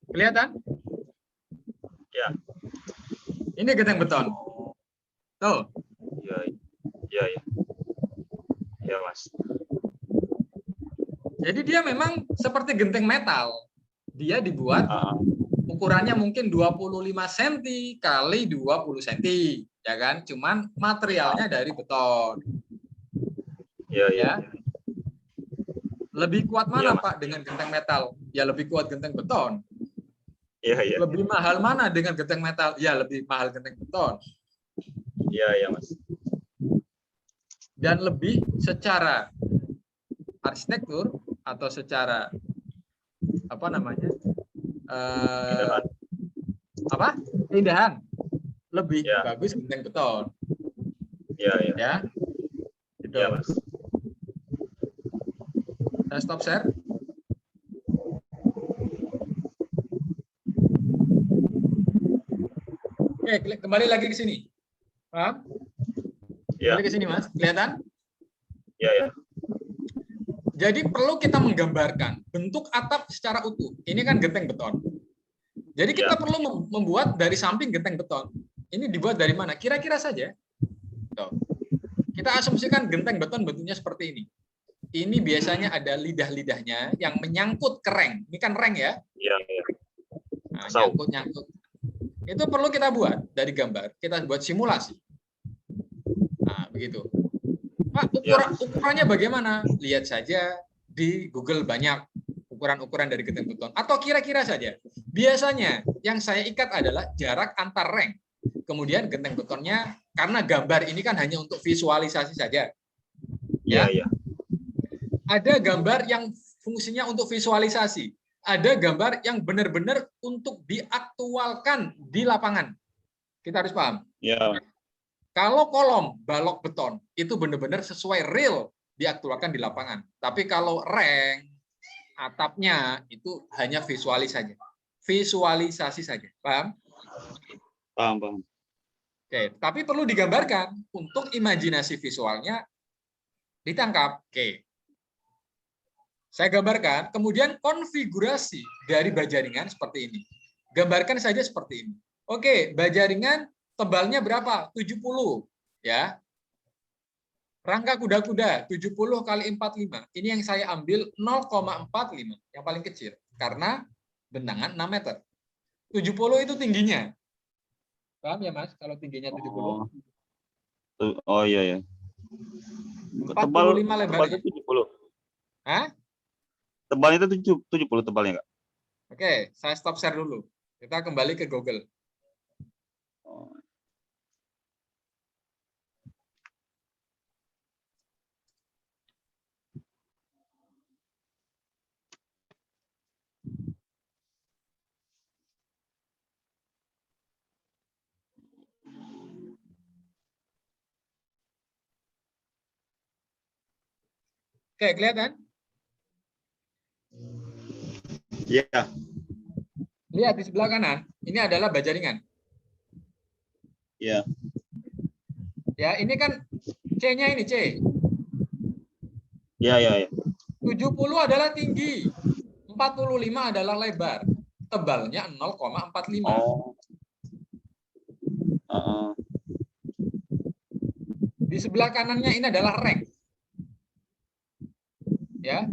Speaker 1: Kelihatan?
Speaker 2: Ya,
Speaker 1: Ini genteng beton. Tuh.
Speaker 2: ya, ya, ya, ya, Mas.
Speaker 1: Jadi dia memang seperti genteng metal. Dia dibuat
Speaker 2: Ah,
Speaker 1: ukurannya mungkin 25 cm kali 20 cm, ya kan? Cuman materialnya dari beton,
Speaker 2: ya, ya,
Speaker 1: ya. Lebih kuat
Speaker 2: ya,
Speaker 1: mana,
Speaker 2: Mas.
Speaker 1: Pak, dengan genteng metal? Ya lebih kuat genteng beton.
Speaker 2: Ya, ya,
Speaker 1: Lebih mahal mana dengan genteng metal? Ya lebih mahal genteng beton.
Speaker 2: ya, ya, Mas.
Speaker 1: Dan lebih secara arsitektur atau secara apa namanya?
Speaker 2: Pindahan.
Speaker 1: Apa? Keindahan. Lebih
Speaker 2: Ya,
Speaker 1: bagus genteng beton,
Speaker 2: ya, ya,
Speaker 1: ya. Gitu.
Speaker 2: ya, Mas.
Speaker 1: Saya stop share. Oke, kembali lagi ke sini. Paham?
Speaker 2: Ya,
Speaker 1: Kembali ke sini, Mas. Kelihatan?
Speaker 2: ya, ya,
Speaker 1: Jadi perlu kita menggambarkan bentuk atap secara utuh. Ini kan genteng beton. Jadi
Speaker 2: ya,
Speaker 1: kita perlu membuat dari samping genteng beton. Ini dibuat dari mana? Kira-kira saja. Tuh. Kita asumsikan genteng beton bentuknya seperti ini. Ini biasanya ada lidah-lidahnya yang menyangkut ke reng. Ini kan reng ya.
Speaker 2: ya, ya.
Speaker 1: Nah,
Speaker 2: Tahu.
Speaker 1: nyangkut-nyangkut. Itu perlu kita buat dari gambar. Kita buat simulasi. Nah, begitu. Pak,
Speaker 2: Ya,
Speaker 1: ukurannya bagaimana? Lihat saja di Google banyak ukuran-ukuran dari genteng beton. Atau kira-kira saja. Biasanya yang saya ikat adalah jarak antar reng. Kemudian genteng betonnya, karena gambar ini kan hanya untuk visualisasi saja.
Speaker 2: ya,
Speaker 1: Ya,
Speaker 2: ya,
Speaker 1: ada gambar yang fungsinya untuk visualisasi. Ada gambar yang benar-benar untuk diaktualkan di lapangan. Kita harus paham.
Speaker 2: ya,
Speaker 1: Kalau kolom balok beton itu benar-benar sesuai real diaktualkan di lapangan. Tapi kalau reng atapnya itu hanya visualisasi saja. Visualisasi saja. Paham?
Speaker 2: paham, paham.
Speaker 1: Oke, tapi perlu digambarkan untuk imajinasi visualnya ditangkap. Oke. Saya gambarkan, kemudian konfigurasi dari bajaringan seperti ini. Gambarkan saja seperti ini. Oke, bajaringan tebalnya berapa? 70, ya. Rangka kuda-kuda 70 kali 45. Ini yang saya ambil 0,45, yang paling kecil. Karena benangan 6 meter. 70 itu tingginya. Paham ya, Mas? Kalau tingginya 70.
Speaker 2: Oh, iya, ya. Tebal,
Speaker 1: 45
Speaker 2: tebalnya
Speaker 1: lebarnya.
Speaker 2: 70.
Speaker 1: Hah?
Speaker 2: Tebalnya itu 70 tebalnya, enggak?
Speaker 1: Oke, saya stop share dulu. Kita kembali ke Google.
Speaker 2: Oh.
Speaker 1: Oke, kelihatan?
Speaker 2: Iya.
Speaker 1: Lihat di sebelah kanan. Ini adalah bajaringan.
Speaker 2: Iya.
Speaker 1: Ya, ini kan C-nya ini C.
Speaker 2: Iya, iya, iya.
Speaker 1: 70 adalah tinggi. 45 adalah lebar. Tebalnya 0,45.
Speaker 2: Oh.
Speaker 1: Di sebelah kanannya ini adalah reng. Ya.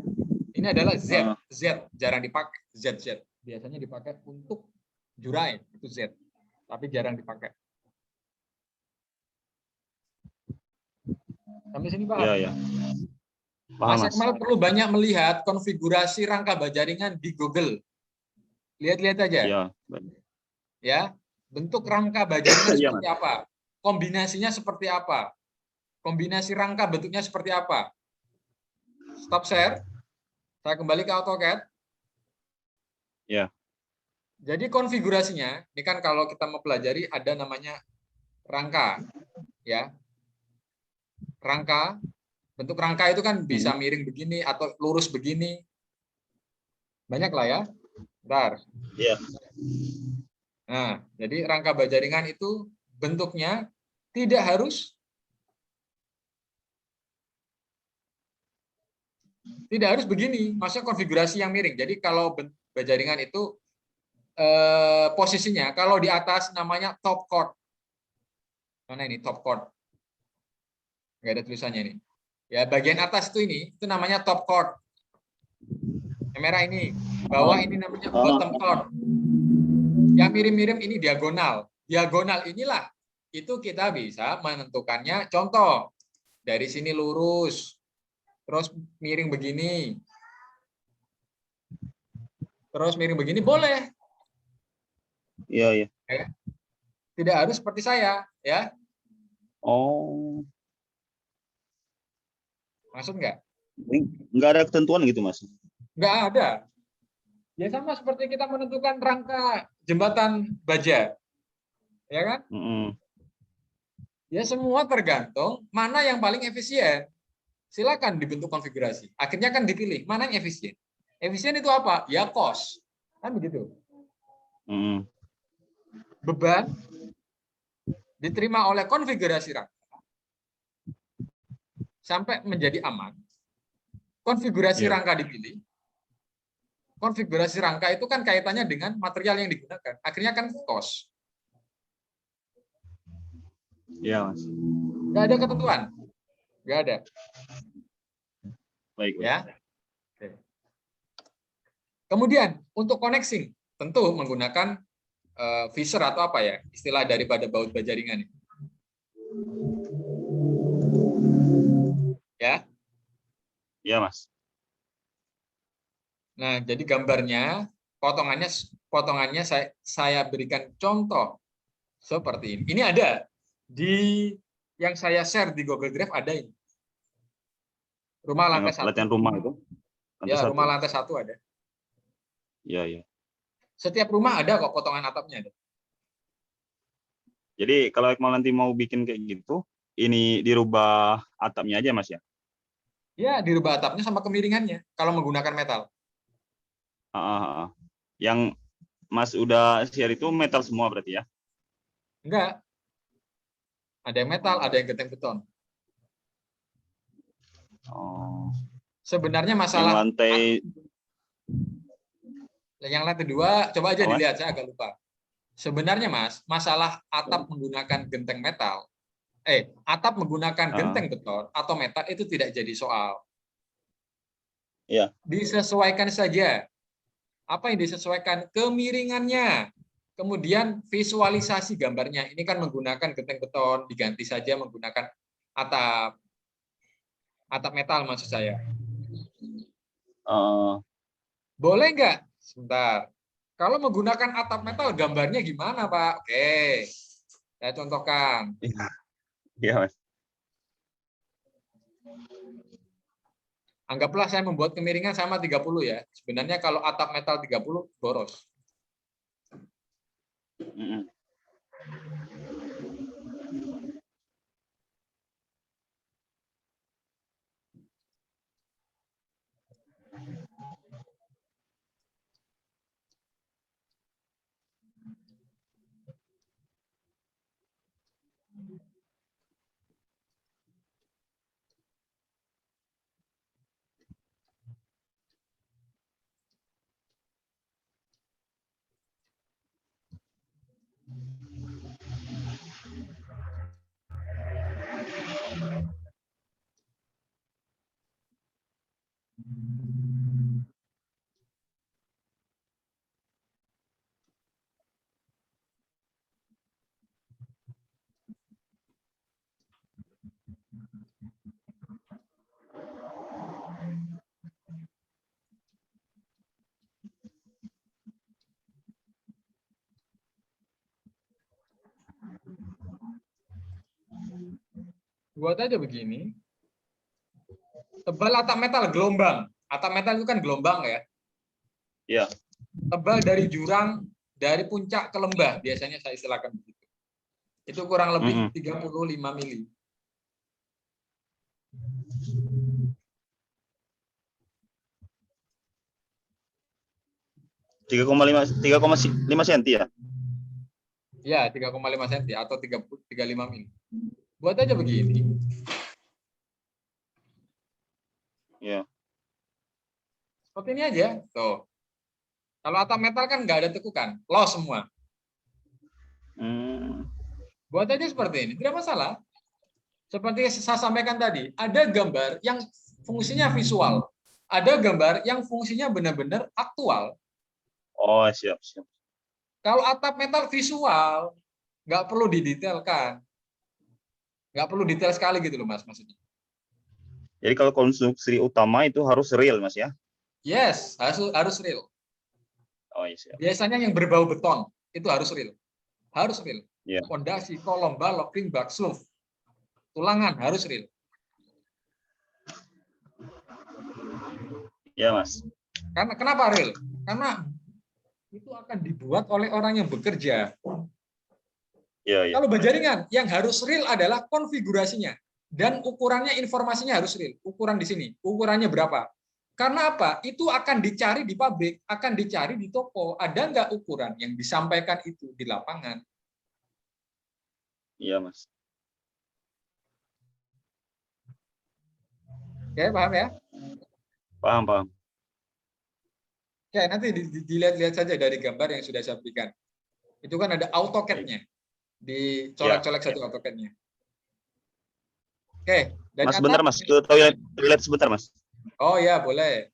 Speaker 1: Ini adalah Z. Z jarang dipakai. Z. Biasanya dipakai untuk jurai, itu Z. Tapi jarang dipakai. Sampai sini paham?
Speaker 2: Iya, iya. Paham,
Speaker 1: Mas
Speaker 2: Mas.
Speaker 1: Akmal perlu banyak melihat konfigurasi rangka bajaringan di Google. Lihat-lihat aja.
Speaker 2: Iya.
Speaker 1: Ya, bentuk rangka bajaringan
Speaker 2: Iya,
Speaker 1: seperti
Speaker 2: Mas.
Speaker 1: apa? Kombinasinya seperti apa? Kombinasi rangka bentuknya seperti apa? Stop share. Saya kembali ke AutoCAD.
Speaker 2: Iya.
Speaker 1: Jadi konfigurasinya, ini kan kalau kita mempelajari ada namanya rangka, ya. Rangka, bentuk rangka itu kan bisa miring begini atau lurus begini. Banyak lah ya. Bentar.
Speaker 2: Iya.
Speaker 1: Nah, jadi rangka baja ringan itu bentuknya tidak harus begini, maksudnya konfigurasi yang miring. Jadi kalau baja ringan itu posisinya kalau di atas namanya top chord. Mana ini top chord? Nggak ada tulisannya ini. Ya, bagian atas itu namanya top chord. Yang merah ini, bawah ini namanya bottom chord. Yang miring-miring ini diagonal. Diagonal inilah itu kita bisa menentukannya. Contoh, dari sini lurus, terus miring begini, terus miring begini boleh.
Speaker 2: Iya, iya.
Speaker 1: Ya. Tidak harus seperti saya, ya.
Speaker 2: Oh.
Speaker 1: Maksud nggak?
Speaker 2: Nggak ada ketentuan gitu, Mas?
Speaker 1: Nggak ada. Ya sama seperti kita menentukan rangka jembatan baja, ya kan? Ya semua tergantung mana yang paling efisien. Silakan dibentuk konfigurasi. Akhirnya kan dipilih mana yang efisien. Efisien itu apa? Ya cost. Kan begitu. Beban diterima oleh konfigurasi rangka sampai menjadi aman. Konfigurasi rangka dipilih. Konfigurasi rangka itu kan kaitannya dengan material yang digunakan. Akhirnya kan cost.
Speaker 2: Iya, Mas.
Speaker 1: Nggak ada ketentuan. Nggak ada.
Speaker 2: Baik,
Speaker 1: ya. Oke. Kemudian untuk connecting tentu menggunakan visor atau apa ya istilah daripada baut baja ringan ini. Ya.
Speaker 2: Iya, Mas.
Speaker 1: Nah, jadi gambarnya potongannya saya berikan contoh seperti ini. Ini ada di yang saya share di Google Drive ada ini. Rumah lantai
Speaker 2: Yang
Speaker 1: 1.
Speaker 2: latihan rumah itu.
Speaker 1: Ya, rumah lantai 1 ada.
Speaker 2: Iya, iya.
Speaker 1: Setiap rumah ada kok potongan atapnya ada.
Speaker 2: Jadi kalau Ekmal nanti mau bikin kayak gitu, ini dirubah atapnya aja, Mas ya?
Speaker 1: Ya, dirubah atapnya sama kemiringannya kalau menggunakan metal.
Speaker 2: Yang Mas udah share itu metal semua berarti ya?
Speaker 1: Enggak. Ada yang metal, ada yang genteng beton.
Speaker 2: Oh.
Speaker 1: Sebenarnya masalah yang lantai 2, coba aja dilihat, saya agak lupa. Sebenarnya Mas, masalah atap menggunakan genteng metal, atap menggunakan genteng beton atau metal itu tidak jadi soal.
Speaker 2: Iya.
Speaker 1: Disesuaikan saja. Apa yang disesuaikan? Kemiringannya. Kemudian visualisasi gambarnya. Ini kan menggunakan genteng beton, diganti saja menggunakan atap metal maksud saya. Boleh nggak? Sebentar. Kalau menggunakan atap metal, gambarnya gimana, Pak? Oke, saya contohkan.
Speaker 2: Iya, Mas.
Speaker 1: Anggaplah saya membuat kemiringan sama 30 ya. Sebenarnya kalau atap metal 30, boros. Buat aja begini. Tebal atap metal gelombang. Atap metal itu kan gelombang ya.
Speaker 2: Iya.
Speaker 1: Tebal dari jurang, dari puncak ke lembah. Biasanya saya istilahkan begitu. Itu kurang lebih 35 mili.
Speaker 2: 3,5 cm ya.
Speaker 1: Ya, 3,5 cm atau 35 mili. Buat aja begini.
Speaker 2: Iya.
Speaker 1: Seperti ini aja. Tuh. Kalau atap metal kan nggak ada tekukan. Loss semua. Buat aja seperti ini. Tidak masalah. Seperti saya sampaikan tadi, ada gambar yang fungsinya visual. Ada gambar yang fungsinya benar-benar aktual.
Speaker 2: Oh, siap, siap.
Speaker 1: Kalau atap metal visual, nggak perlu didetailkan. Nggak perlu detail sekali gitu loh, Mas, maksudnya.
Speaker 2: Jadi kalau konstruksi utama itu harus real, Mas ya?
Speaker 1: Yes, harus real.
Speaker 2: Oh, iya, siap.
Speaker 1: Biasanya yang berbau beton, itu harus real. Harus real.
Speaker 2: Iya.
Speaker 1: Fondasi, kolom, balok, ring, bak, sloof. Tulangan, harus real.
Speaker 2: Iya, Mas.
Speaker 1: Karena kenapa real? Karena itu akan dibuat oleh orang yang bekerja.
Speaker 2: Iya, iya.
Speaker 1: Kalau berjaringan, yang harus real adalah konfigurasinya dan ukurannya, informasinya harus real. Ukuran di sini, ukurannya berapa? Karena apa? Itu akan dicari di pabrik, akan dicari di toko. Ada nggak ukuran yang disampaikan itu di lapangan?
Speaker 2: Iya, Mas.
Speaker 1: Oke, paham ya?
Speaker 2: Paham, paham.
Speaker 1: Oke, nanti dilihat-lihat saja dari gambar yang sudah saya berikan. Itu kan ada AutoCAD-nya. Dicolek-colek saja AutoCAD-nya. Oke, dari
Speaker 2: Mas,
Speaker 1: atas.
Speaker 2: bentar, Mas. Ke toilet sebentar, Mas.
Speaker 1: Oh ya, boleh.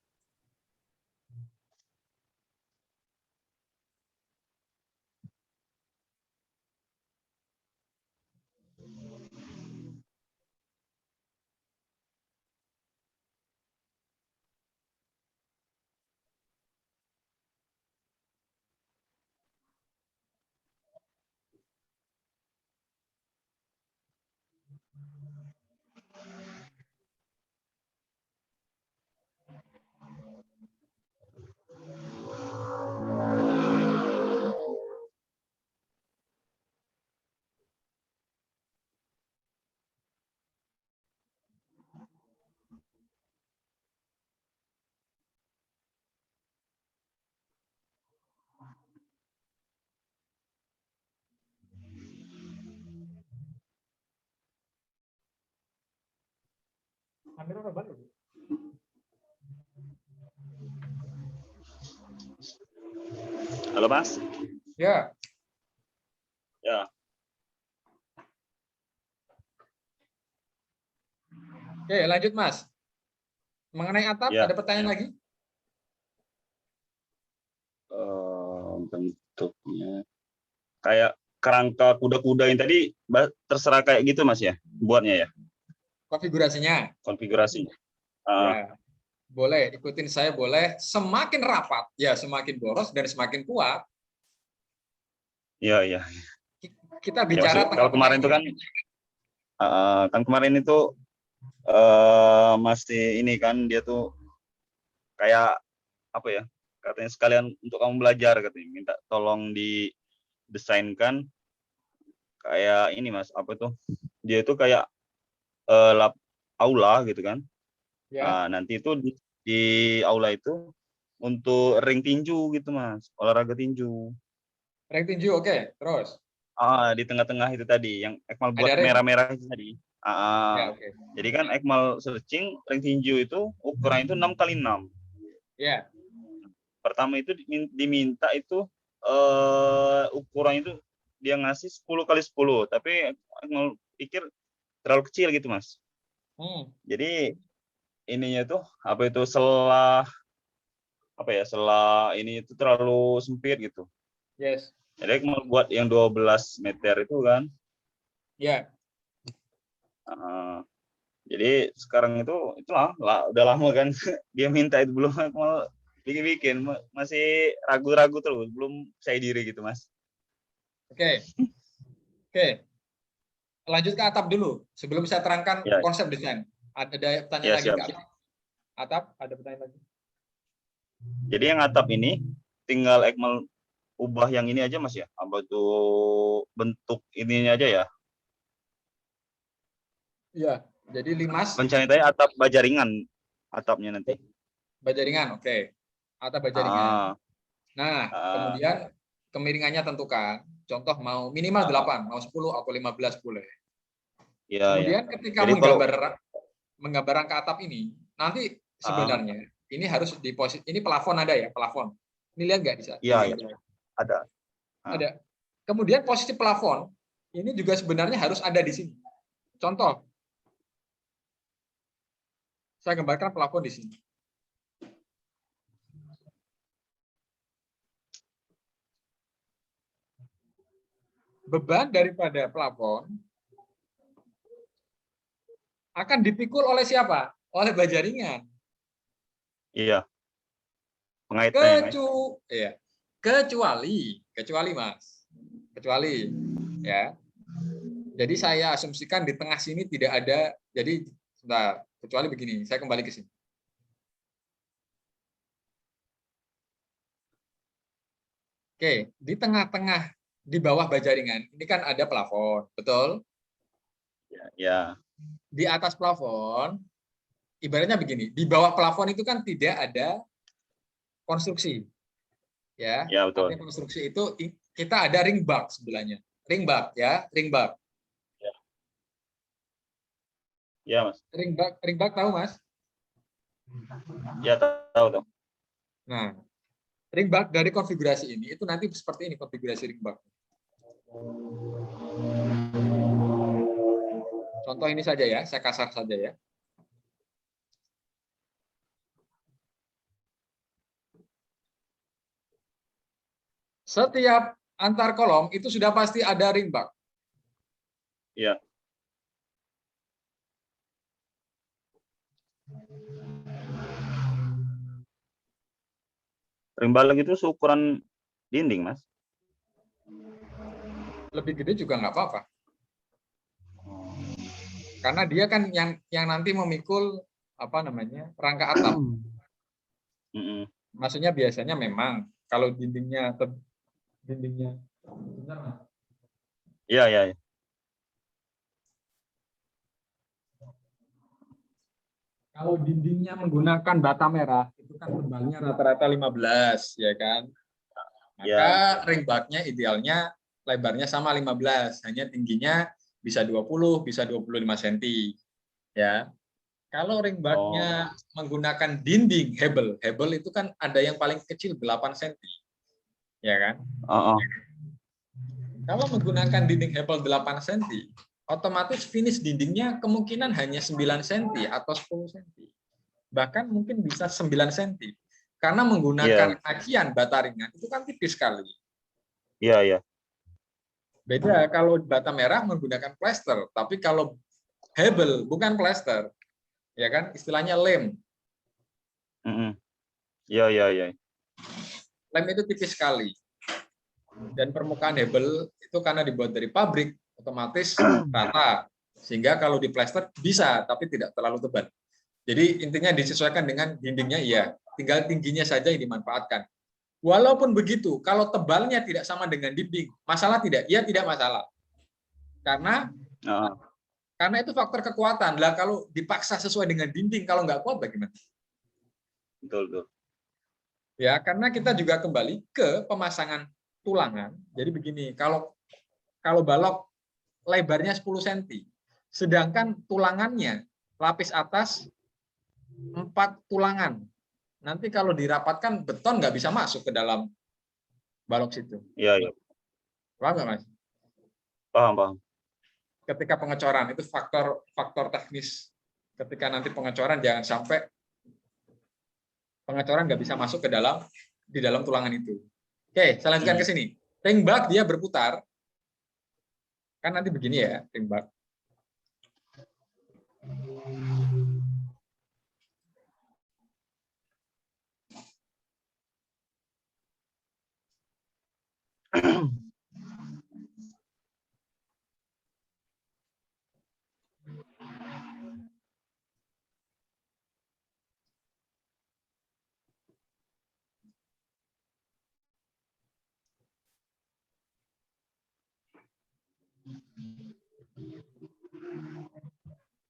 Speaker 1: Kamera udah balik.
Speaker 2: Halo, Mas.
Speaker 1: Ya.
Speaker 2: Ya.
Speaker 1: Oke, lanjut Mas. Mengenai atap,
Speaker 2: Ya.
Speaker 1: ada pertanyaan lagi?
Speaker 2: Bentuknya kayak kerangka kuda-kuda yang tadi terserah kayak gitu, Mas ya, buatnya ya,
Speaker 1: Konfigurasinya.
Speaker 2: konfigurasi.
Speaker 1: Ya. Boleh, ikutin saya boleh. Semakin rapat, ya semakin boros dan semakin kuat.
Speaker 2: Iya, iya.
Speaker 1: Kita
Speaker 2: Ya,
Speaker 1: bicara
Speaker 2: kalau kemarin itu
Speaker 1: tengah-tengahnya.
Speaker 2: kan kemarin itu masih ini kan dia tuh kayak apa ya, katanya sekalian untuk kamu belajar, katanya minta tolong didesainkan kayak ini, Mas, apa tuh, dia itu kayak lap aula gitu kan.
Speaker 1: Ya.
Speaker 2: Nanti itu di aula itu untuk ring tinju gitu, Mas, olahraga tinju.
Speaker 1: Rank tinju, oke. Terus.
Speaker 2: Di tengah-tengah itu tadi yang Ekmal buat
Speaker 1: Ada ring.
Speaker 2: merah-merah itu tadi.
Speaker 1: Ya, oke.
Speaker 2: Jadi kan Ekmal searching ring tinju itu ukuran itu 6x6.
Speaker 1: Ya.
Speaker 2: Pertama itu diminta itu ukuran itu dia ngasih 10x10, tapi Ekmal pikir terlalu kecil gitu, Mas. Jadi ininya tuh apa itu selah ini itu terlalu sempit gitu.
Speaker 1: Yes.
Speaker 2: Jadi Ekmal buat yang 12 meter itu kan.
Speaker 1: Ya.
Speaker 2: Jadi sekarang itulah udah lama kan dia minta itu, belum mau bikin masih ragu-ragu terus, belum saya diri gitu, Mas.
Speaker 1: Oke. Oke. lanjut ke atap dulu sebelum saya terangkan
Speaker 2: Ya,
Speaker 1: konsep desain. Ada pertanyaan
Speaker 2: ya
Speaker 1: lagi
Speaker 2: siap,
Speaker 1: ke
Speaker 2: siap.
Speaker 1: atap? Atap, ada pertanyaan lagi?
Speaker 2: Jadi yang atap ini tinggal Ekmal ubah yang ini aja Mas ya. Apa tuh bentuk ininya aja ya?
Speaker 1: Iya. Jadi limas
Speaker 2: Rencananya atap baja ringan atapnya nanti.
Speaker 1: baja ringan, oke. Atap baja ringan.
Speaker 2: Ah,
Speaker 1: Nah,
Speaker 2: ah,
Speaker 1: kemudian kemiringannya tentukan. Contoh mau minimal
Speaker 2: ah,
Speaker 1: 8, mau 10 atau 15 boleh.
Speaker 2: iya, iya.
Speaker 1: Kemudian ketika
Speaker 2: Jadi kalau
Speaker 1: menggambar ke atap ini, nanti
Speaker 2: ah,
Speaker 1: sebenarnya ini harus di posisi ini plafon ada ya, plafon. Ini lihat nggak bisa
Speaker 2: iya,
Speaker 1: di
Speaker 2: iya, ada. Ah,
Speaker 1: ada. Kemudian posisi plafon ini juga sebenarnya harus ada di sini. Contoh, saya gambarkan plafon di sini. Beban daripada plafon akan dipikul oleh siapa? Oleh baja ringan.
Speaker 2: iya, pengaitnya ya, Mas.
Speaker 1: Kecu ya. Kecuali Mas. Kecuali ya. Jadi saya asumsikan di tengah sini tidak ada. Jadi sebentar, kecuali begini, saya kembali ke sini. Oke, di tengah-tengah di bawah baja ringan ini kan ada plafon, betul?
Speaker 2: Ya, ya,
Speaker 1: Di atas plafon, ibaratnya begini, di bawah plafon itu kan tidak ada konstruksi, ya.
Speaker 2: ya betul.
Speaker 1: Artinya konstruksi itu kita ada ring bar sebelahnya, ring bar, ya, ring bar,
Speaker 2: Ya, ya Mas.
Speaker 1: ring bar tahu Mas?
Speaker 2: Ya tahu tahu.
Speaker 1: Nah, ring bar dari konfigurasi ini itu nanti seperti ini konfigurasi ring bar. Contoh ini saja ya, saya kasar saja ya. Setiap antar kolom itu sudah pasti ada ring bar.
Speaker 2: Iya. Ring balang itu seukuran dinding, Mas.
Speaker 1: Lebih gede juga nggak apa-apa. Karena dia kan yang nanti memikul apa namanya rangka atap.
Speaker 2: Mm-mm.
Speaker 1: Maksudnya biasanya memang kalau dindingnya bentar, Mas.
Speaker 2: Iya, iya, iya.
Speaker 1: Kalau dindingnya menggunakan bata merah itu kan tebalnya rata-rata 15 ya kan.
Speaker 2: Iya.
Speaker 1: Maka ring bagnya idealnya lebarnya sama 15, hanya tingginya bisa 20, bisa 25 cm ya. Kalau ring
Speaker 2: Oh.
Speaker 1: bagnya menggunakan dinding hebel, hebel itu kan ada yang paling kecil 8 cm ya kan.
Speaker 2: Oh, oh.
Speaker 1: Kalau menggunakan dinding hebel 8 cm, otomatis finish dindingnya kemungkinan hanya 9 cm atau 10 cm. Bahkan mungkin bisa 9 cm. Karena
Speaker 2: Iya,
Speaker 1: menggunakan kajian bata ringan itu kan tipis sekali.
Speaker 2: iya, iya.
Speaker 1: Beda kalau bata merah menggunakan plester, tapi kalau hebel bukan plester, ya kan istilahnya lem.
Speaker 2: Mm-mm. Iya, iya, iya.
Speaker 1: Lem itu tipis sekali. Dan permukaan hebel itu karena dibuat dari pabrik, otomatis rata. Sehingga kalau di plester bisa, tapi tidak terlalu tebal. Jadi intinya disesuaikan dengan dindingnya, iya. Tinggal tingginya saja yang dimanfaatkan. Walaupun begitu, kalau tebalnya tidak sama dengan dinding, masalah tidak? Iya, tidak masalah. Karena
Speaker 2: Oh,
Speaker 1: itu faktor kekuatan. Lah kalau dipaksa sesuai dengan dinding, kalau nggak kuat bagaimana?
Speaker 2: betul, betul.
Speaker 1: Ya, karena kita juga kembali ke pemasangan tulangan. Jadi begini, kalau balok lebarnya 10 cm, sedangkan tulangannya lapis atas 4 tulangan. Nanti kalau dirapatkan beton nggak bisa masuk ke dalam balok situ.
Speaker 2: Iya, iya.
Speaker 1: Paham nggak, Mas?
Speaker 2: Paham, paham.
Speaker 1: Ketika pengecoran itu faktor teknis. Ketika nanti pengecoran jangan sampai pengecoran nggak bisa masuk ke dalam di dalam tulangan itu. Oke, saya lanjutkan ke
Speaker 2: Mm.
Speaker 1: sini. Ring bag dia berputar. Kan nanti begini ya, ring bag.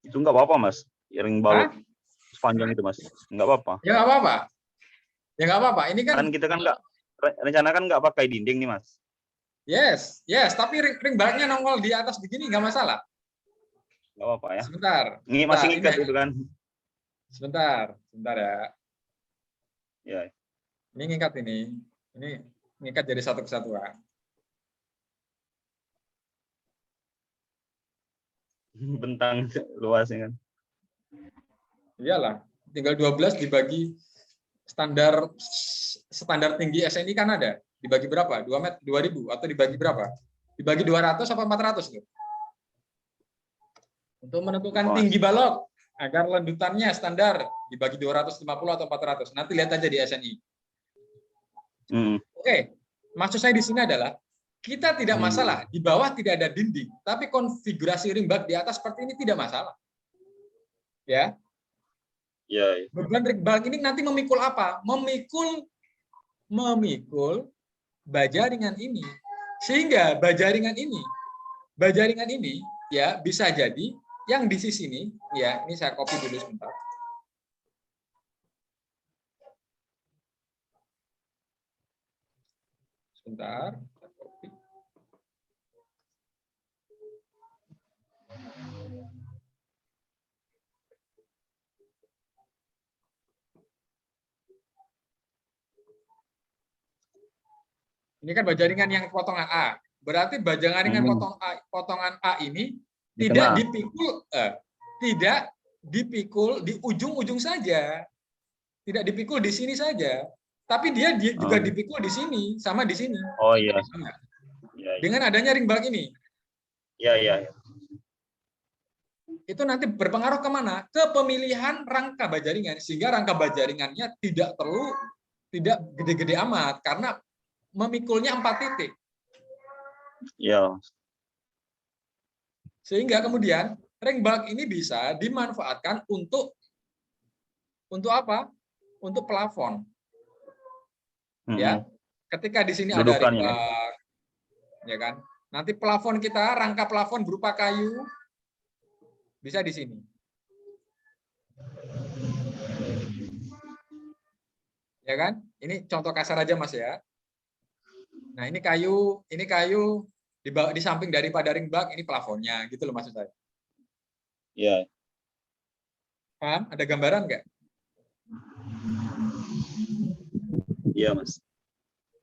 Speaker 2: Itu nggak apa-apa, Mas. Ring balok
Speaker 1: Hah?
Speaker 2: sepanjang itu, Mas. Nggak apa-apa.
Speaker 1: Ya nggak apa-apa. Ya nggak apa-apa. Ini kan
Speaker 2: Kan kita kan nggak rencana kan nggak pakai dinding nih, Mas.
Speaker 1: yes, yes. Tapi ring baloknya nongol di atas begini nggak masalah.
Speaker 2: Nggak apa-apa ya.
Speaker 1: Sebentar,
Speaker 2: Masih
Speaker 1: sebentar.
Speaker 2: ngikat itu kan.
Speaker 1: Sebentar ya.
Speaker 2: Ya.
Speaker 1: Ini ngikat ini. Ini ngikat jadi satu kesatuan.
Speaker 2: Bentang luasnya kan.
Speaker 1: Iyalah, tinggal 12 dibagi standar tinggi SNI kan ada. Dibagi berapa? 2 meter, 2000 atau dibagi berapa? Dibagi 200 apa 400 tuh? Untuk menentukan tinggi balok agar lendutannya standar dibagi 250 atau 400. Nanti lihat aja di SNI. Oke, maksud saya di sini adalah kita tidak masalah di bawah tidak ada dinding, tapi konfigurasi ring bulk di atas seperti ini tidak masalah. Ya.
Speaker 2: Ya.
Speaker 1: Beban ring bulk ini nanti memikul apa? Memikul baja ringan ini. Sehingga baja ringan ini ya bisa jadi yang di sisi ini ya, ini saya copy dulu sebentar. Sebentar. Ini kan baja ringan yang potongan A. Berarti baja ringan potongan A ini tidak dipikul di ujung-ujung saja. Tidak dipikul di sini saja. Tapi dia juga dipikul di sini sama di sini.
Speaker 2: Oh iya.
Speaker 1: Dengan adanya ring bulk ini.
Speaker 2: Iya.
Speaker 1: Itu nanti berpengaruh kemana? Ke pemilihan rangka baja ringan. Sehingga rangka baja ringannya tidak gede-gede amat. Karena memikulnya 4 titik.
Speaker 2: Iya.
Speaker 1: Sehingga kemudian ring bulk ini bisa dimanfaatkan untuk apa? Untuk plafon. Ya. Ketika di sini ada ring bulk, ya kan? Nanti plafon kita, rangka plafon berupa kayu bisa di sini. Ya kan? Ini contoh kasar aja Mas ya. Nah, ini kayu di samping daripada ring bulk, ini plafonnya, gitu loh maksud saya.
Speaker 2: Iya.
Speaker 1: Paham? Ada gambaran nggak?
Speaker 2: Iya, Mas.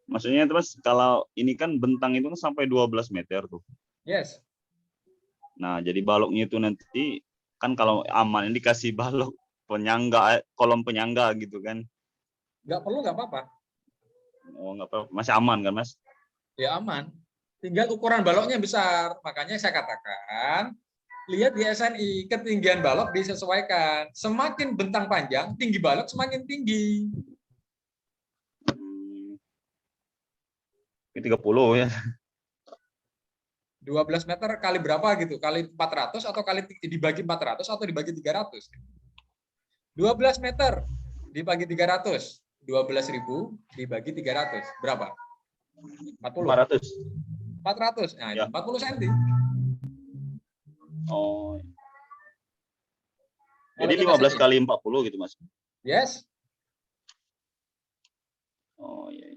Speaker 2: Maksudnya itu, Mas, kalau ini kan bentang itu kan sampai 12 meter tuh.
Speaker 1: Yes.
Speaker 2: Nah, jadi baloknya itu nanti kan kalau aman ini dikasih balok penyangga, kolom penyangga gitu kan.
Speaker 1: Nggak perlu, nggak apa-apa.
Speaker 2: Oh, nggak apa-apa. Masih aman kan, Mas?
Speaker 1: Ya aman. Tinggal ukuran baloknya besar. Makanya saya katakan, lihat di SNI, ketinggian balok disesuaikan. Semakin bentang panjang, tinggi balok semakin tinggi.
Speaker 2: 30 ya.
Speaker 1: 12 meter kali berapa gitu? Kali 400 atau kali dibagi 400 atau dibagi 300? 12 meter dibagi 300. 12.000 dibagi 300. Berapa? 40. 400. Nah, ya. 40 cm.
Speaker 2: Oh. Jadi 15 kali 40 gitu, Mas?
Speaker 1: Yes.
Speaker 2: Oh, iya.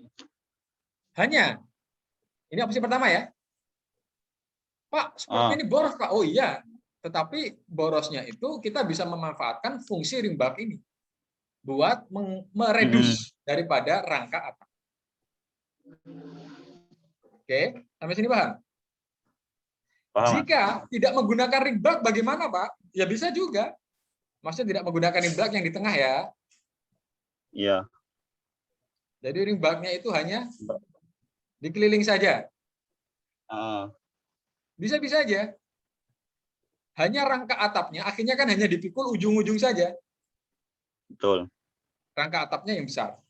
Speaker 1: Hanya, ini opsi pertama ya. Pak, seperti ini boros, Pak. Oh iya, tetapi borosnya itu kita bisa memanfaatkan fungsi ring bulk ini buat meredus daripada rangka atap. Oke, sampai sini paham? Jika tidak menggunakan ring bulk bagaimana, Pak? Ya bisa juga. Maksudnya tidak menggunakan ring bulk yang di tengah ya.
Speaker 2: Iya.
Speaker 1: Jadi ring bulknya itu hanya dikeliling saja. Bisa-bisa aja. Hanya rangka atapnya, akhirnya kan hanya dipikul ujung-ujung saja.
Speaker 2: Betul.
Speaker 1: Rangka atapnya yang besar.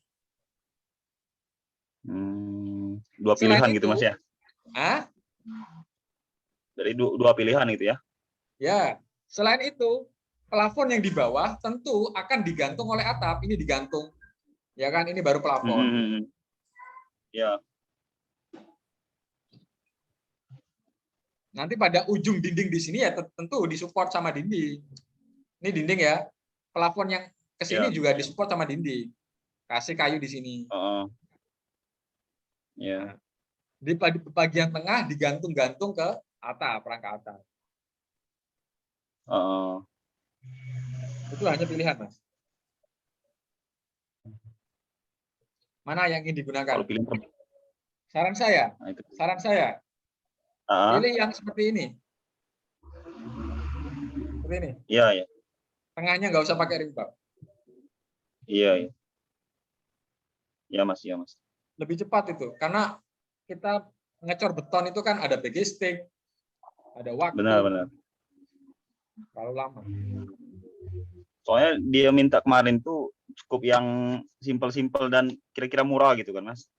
Speaker 2: Dua pilihan gitu, Mas ya? Dari dua pilihan gitu ya? Ya.
Speaker 1: Selain itu, plafon yang di bawah tentu akan digantung oleh atap. Ini digantung. Ya kan, ini baru plafon.
Speaker 2: Ya.
Speaker 1: Nanti pada ujung dinding di sini ya tentu disupport sama dinding. Ini dinding ya. Plafon yang ke sini
Speaker 2: Ya.
Speaker 1: juga disupport sama dinding. Kasih kayu di sini.
Speaker 2: Heeh. Ya.
Speaker 1: Nah, di bagian tengah digantung-gantung ke atap, rangka atap.
Speaker 2: Heeh.
Speaker 1: Itu hanya pilihan, Mas. Mana yang ingin digunakan?
Speaker 2: Kalau pilih
Speaker 1: Saran saya,
Speaker 2: nah, itu.
Speaker 1: pilih yang seperti ini. Seperti ini.
Speaker 2: Iya, ya.
Speaker 1: Tengahnya nggak usah pakai ring bab.
Speaker 2: Iya, ya. Iya, Mas, iya, Mas.
Speaker 1: Lebih cepat itu, karena kita ngecor beton itu kan ada bagi stick, ada waktu.
Speaker 2: Benar.
Speaker 1: Terlalu lama.
Speaker 2: Soalnya dia minta kemarin tuh cukup yang simpel-simpel dan kira-kira murah gitu kan, Mas?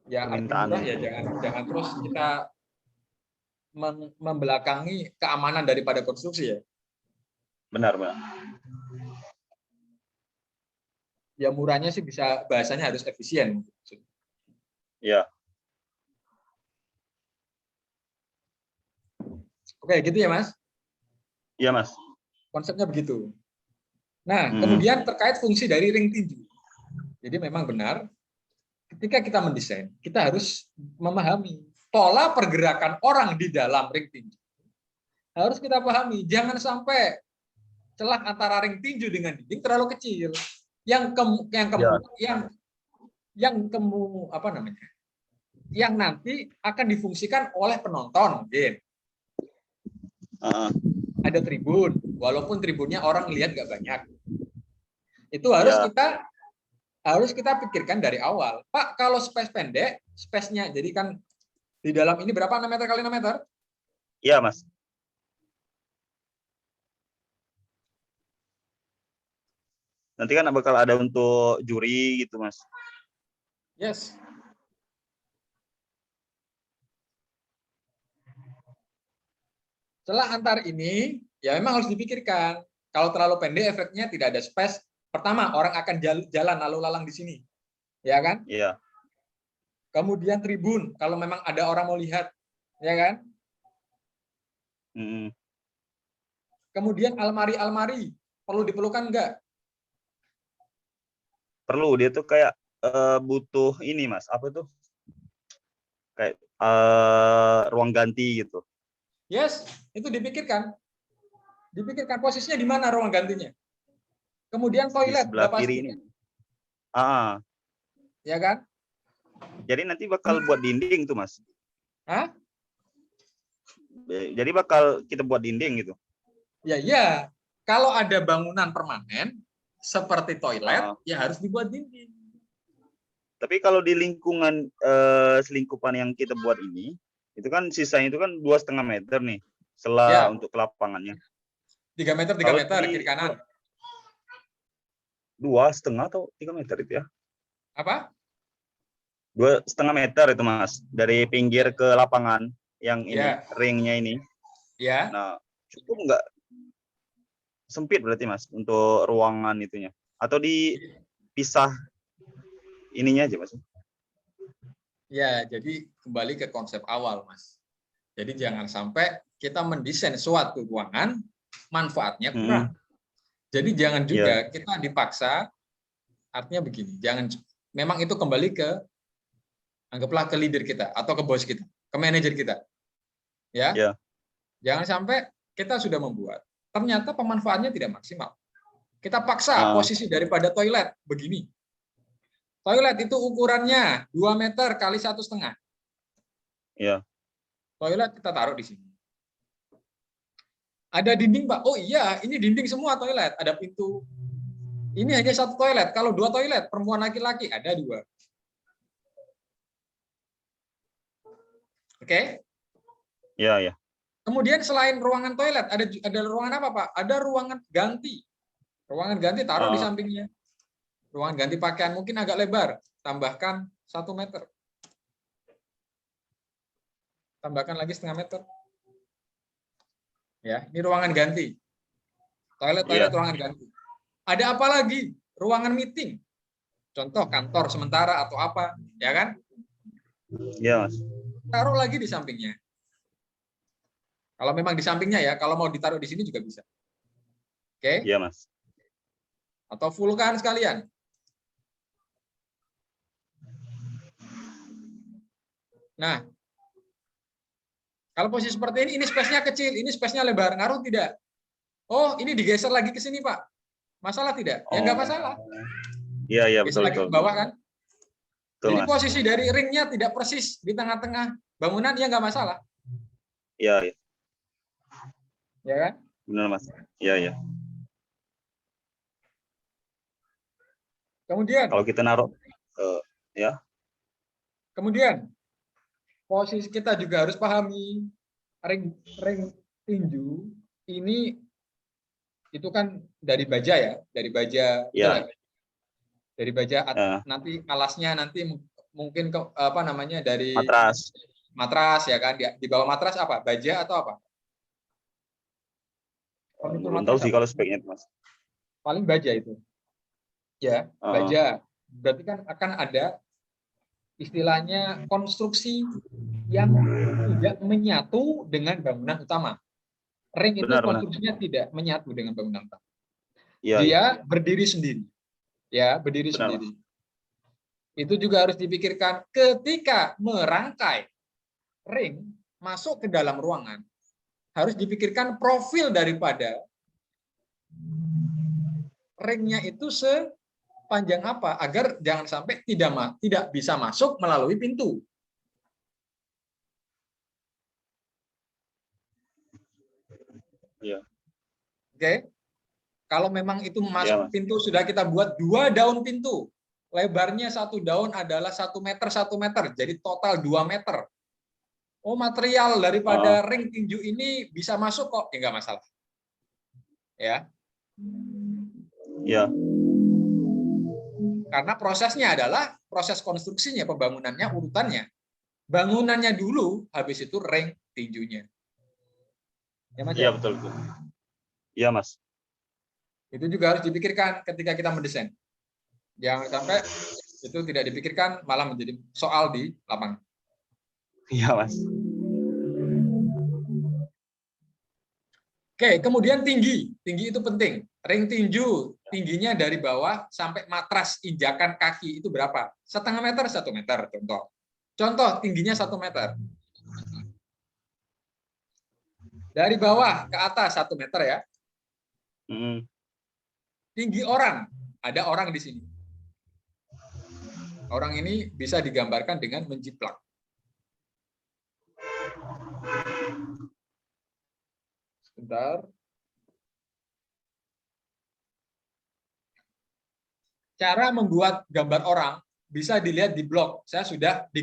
Speaker 1: Ya, arti
Speaker 2: Permintaannya.
Speaker 1: murah ya jangan terus kita membelakangi keamanan daripada konstruksi ya.
Speaker 2: Benar.
Speaker 1: Ya murahnya sih bisa bahasanya harus efisien.
Speaker 2: Iya.
Speaker 1: Oke, gitu ya, Mas.
Speaker 2: Iya, Mas.
Speaker 1: Konsepnya begitu. Nah, kemudian terkait fungsi dari ring tinju. Jadi memang benar, ketika kita mendesain, kita harus memahami pola pergerakan orang di dalam ring tinju. Harus kita pahami, jangan sampai celah antara ring tinju dengan dinding terlalu kecil. Yang nanti akan difungsikan oleh penonton, mungkin. Ada tribun, walaupun tribunnya orang lihat nggak banyak. Itu harus kita pikirkan dari awal. Pak, kalau space pendek, space-nya jadi kan di dalam ini berapa, 6 meter kali 6 meter?
Speaker 2: Iya, Mas. Nanti kan bakal ada untuk juri gitu, Mas.
Speaker 1: Yes. Celah antar ini ya memang harus dipikirkan. Kalau terlalu pendek efeknya tidak ada space. Pertama, orang akan jalan lalu lalang di sini. Ya kan?
Speaker 2: Iya.
Speaker 1: Kemudian tribun, kalau memang ada orang mau lihat. Ya kan? Kemudian almari-almari, perlu diperlukan enggak?
Speaker 2: Perlu, dia tuh kayak butuh ini, Mas. Apa tuh? Kayak ruang ganti gitu.
Speaker 1: Yes, itu dipikirkan. Dipikirkan posisinya di mana ruang gantinya. Kemudian toilet,
Speaker 2: Di sebelah
Speaker 1: Bapak
Speaker 2: kiri ini.
Speaker 1: Ya kan?
Speaker 2: Jadi nanti bakal buat dinding tuh, Mas.
Speaker 1: Hah?
Speaker 2: Jadi bakal kita buat dinding gitu.
Speaker 1: Ya. Kalau ada bangunan permanen seperti toilet, ya harus dibuat dinding.
Speaker 2: Tapi kalau di lingkungan selingkupan yang kita buat ini, itu kan sisanya itu kan 2,5 meter nih, untuk ke lapangannya.
Speaker 1: 3 meter, 3 meter kiri kanan.
Speaker 2: 2,5 atau 3 meter itu ya?
Speaker 1: Apa?
Speaker 2: 2,5 meter itu, Mas, dari pinggir ke lapangan yang ini, ringnya ini.
Speaker 1: Ya.
Speaker 2: Nah, cukup nggak? Sempit berarti, Mas, untuk ruangan itunya. Atau dipisah ininya aja, Mas?
Speaker 1: Ya, jadi kembali ke konsep awal, Mas. Jadi jangan sampai kita mendesain suatu ruangan, manfaatnya kurang. Jadi jangan juga kita dipaksa, artinya begini, memang itu kembali ke, anggaplah ke leader kita, atau ke bos kita, ke manajer kita. Ya. Jangan sampai kita sudah membuat, ternyata pemanfaatannya tidak maksimal. Kita paksa posisi daripada toilet begini. Toilet itu ukurannya 2 meter kali 1,5.
Speaker 2: Iya.
Speaker 1: Toilet kita taruh di sini. Ada dinding, Pak. Oh iya, ini dinding semua toilet. Ada pintu. Ini hanya 1 toilet. Kalau 2 toilet, perempuan laki-laki, ada 2. Oke?
Speaker 2: Iya.
Speaker 1: Kemudian selain ruangan toilet, ada ruangan apa, Pak? Ada ruangan ganti. Ruangan ganti taruh di sampingnya. Ruangan ganti pakaian mungkin agak lebar. Tambahkan 1 meter. Tambahkan lagi 0,5 meter. Ya, ini ruangan ganti. Toilet, ruangan ganti. Ada apa lagi? Ruangan meeting. Contoh kantor sementara atau apa, ya kan?
Speaker 2: Iya, Mas.
Speaker 1: taruh lagi di sampingnya. Kalau memang di sampingnya ya, kalau mau ditaruh di sini juga bisa. Oke?
Speaker 2: Iya, Mas.
Speaker 1: Atau fullkan sekalian. Nah, kalau posisi seperti ini space-nya kecil, ini space-nya lebar, ngaruh tidak? Oh, ini digeser lagi ke sini, Pak. Masalah tidak? Ya nggak
Speaker 2: Oh.
Speaker 1: masalah.
Speaker 2: Iya, iya,
Speaker 1: Geser
Speaker 2: betul,
Speaker 1: lagi
Speaker 2: betul.
Speaker 1: ke bawah kan?
Speaker 2: Betul,
Speaker 1: Jadi
Speaker 2: Mas.
Speaker 1: posisi dari ringnya tidak persis di tengah-tengah bangunan, ya nggak masalah.
Speaker 2: Iya, iya.
Speaker 1: Ya kan?
Speaker 2: Benar, Mas. Iya, iya.
Speaker 1: Kemudian,
Speaker 2: Kalau kita naruh ya,
Speaker 1: kemudian posisi kita juga harus pahami ring ring tinju ini itu kan dari baja ya, dari baja, betul
Speaker 2: ya,
Speaker 1: ya? Dari baja
Speaker 2: ya,
Speaker 1: nanti alasnya nanti mungkin ke, apa namanya dari
Speaker 2: matras.
Speaker 1: matras ya kan, di bawah matras apa? Baja atau apa? Furnitur
Speaker 2: Belum tahu
Speaker 1: matras
Speaker 2: sih
Speaker 1: apa?
Speaker 2: kalau speknya itu, Mas.
Speaker 1: Paling baja itu. Ya,
Speaker 2: Heeh.
Speaker 1: baja. Berarti kan akan ada istilahnya konstruksi yang tidak menyatu dengan bangunan utama. Ring itu
Speaker 2: Benar, benar.
Speaker 1: konstruksinya tidak menyatu dengan bangunan utama.
Speaker 2: Iya, iya.
Speaker 1: Dia berdiri sendiri. Ya, berdiri
Speaker 2: Benar, Mas.
Speaker 1: sendiri. Itu juga harus dipikirkan ketika merangkai ring masuk ke dalam ruangan. Harus dipikirkan profil daripada ringnya itu sepanjang apa agar jangan sampai tidak bisa masuk melalui pintu.
Speaker 2: Iya.
Speaker 1: Oke. Kalau memang itu
Speaker 2: Iya,
Speaker 1: masuk
Speaker 2: Mas.
Speaker 1: pintu sudah kita buat 2 daun pintu. Lebarnya 1 daun adalah 1 meter 1 meter, jadi total 2 meter. Oh, material
Speaker 2: Heeh.
Speaker 1: daripada ring tinju ini bisa masuk kok, ya nggak masalah. Ya,
Speaker 2: Iya.
Speaker 1: karena prosesnya adalah proses konstruksinya, pembangunannya, urutannya. Bangunannya dulu, habis itu ring tinjunya. Ya, Mas
Speaker 2: Iya,
Speaker 1: ya?
Speaker 2: betul, betul. Iya, Mas.
Speaker 1: Itu juga harus dipikirkan ketika kita mendesain. Jangan sampai itu tidak dipikirkan malah menjadi soal di lapangan.
Speaker 2: Iya, Mas.
Speaker 1: Oke, kemudian tinggi. Tinggi itu penting. Ring tinju, tingginya dari bawah sampai matras injakan kaki itu berapa? 0,5 meter, 1 meter, contoh. Contoh, tingginya 1 meter. Dari bawah ke atas 1 meter ya.
Speaker 2: Mm.
Speaker 1: Tinggi orang, ada orang di sini. Orang ini bisa digambarkan dengan menjiplak. Sebentar. Cara membuat gambar orang bisa dilihat di blog. Saya sudah di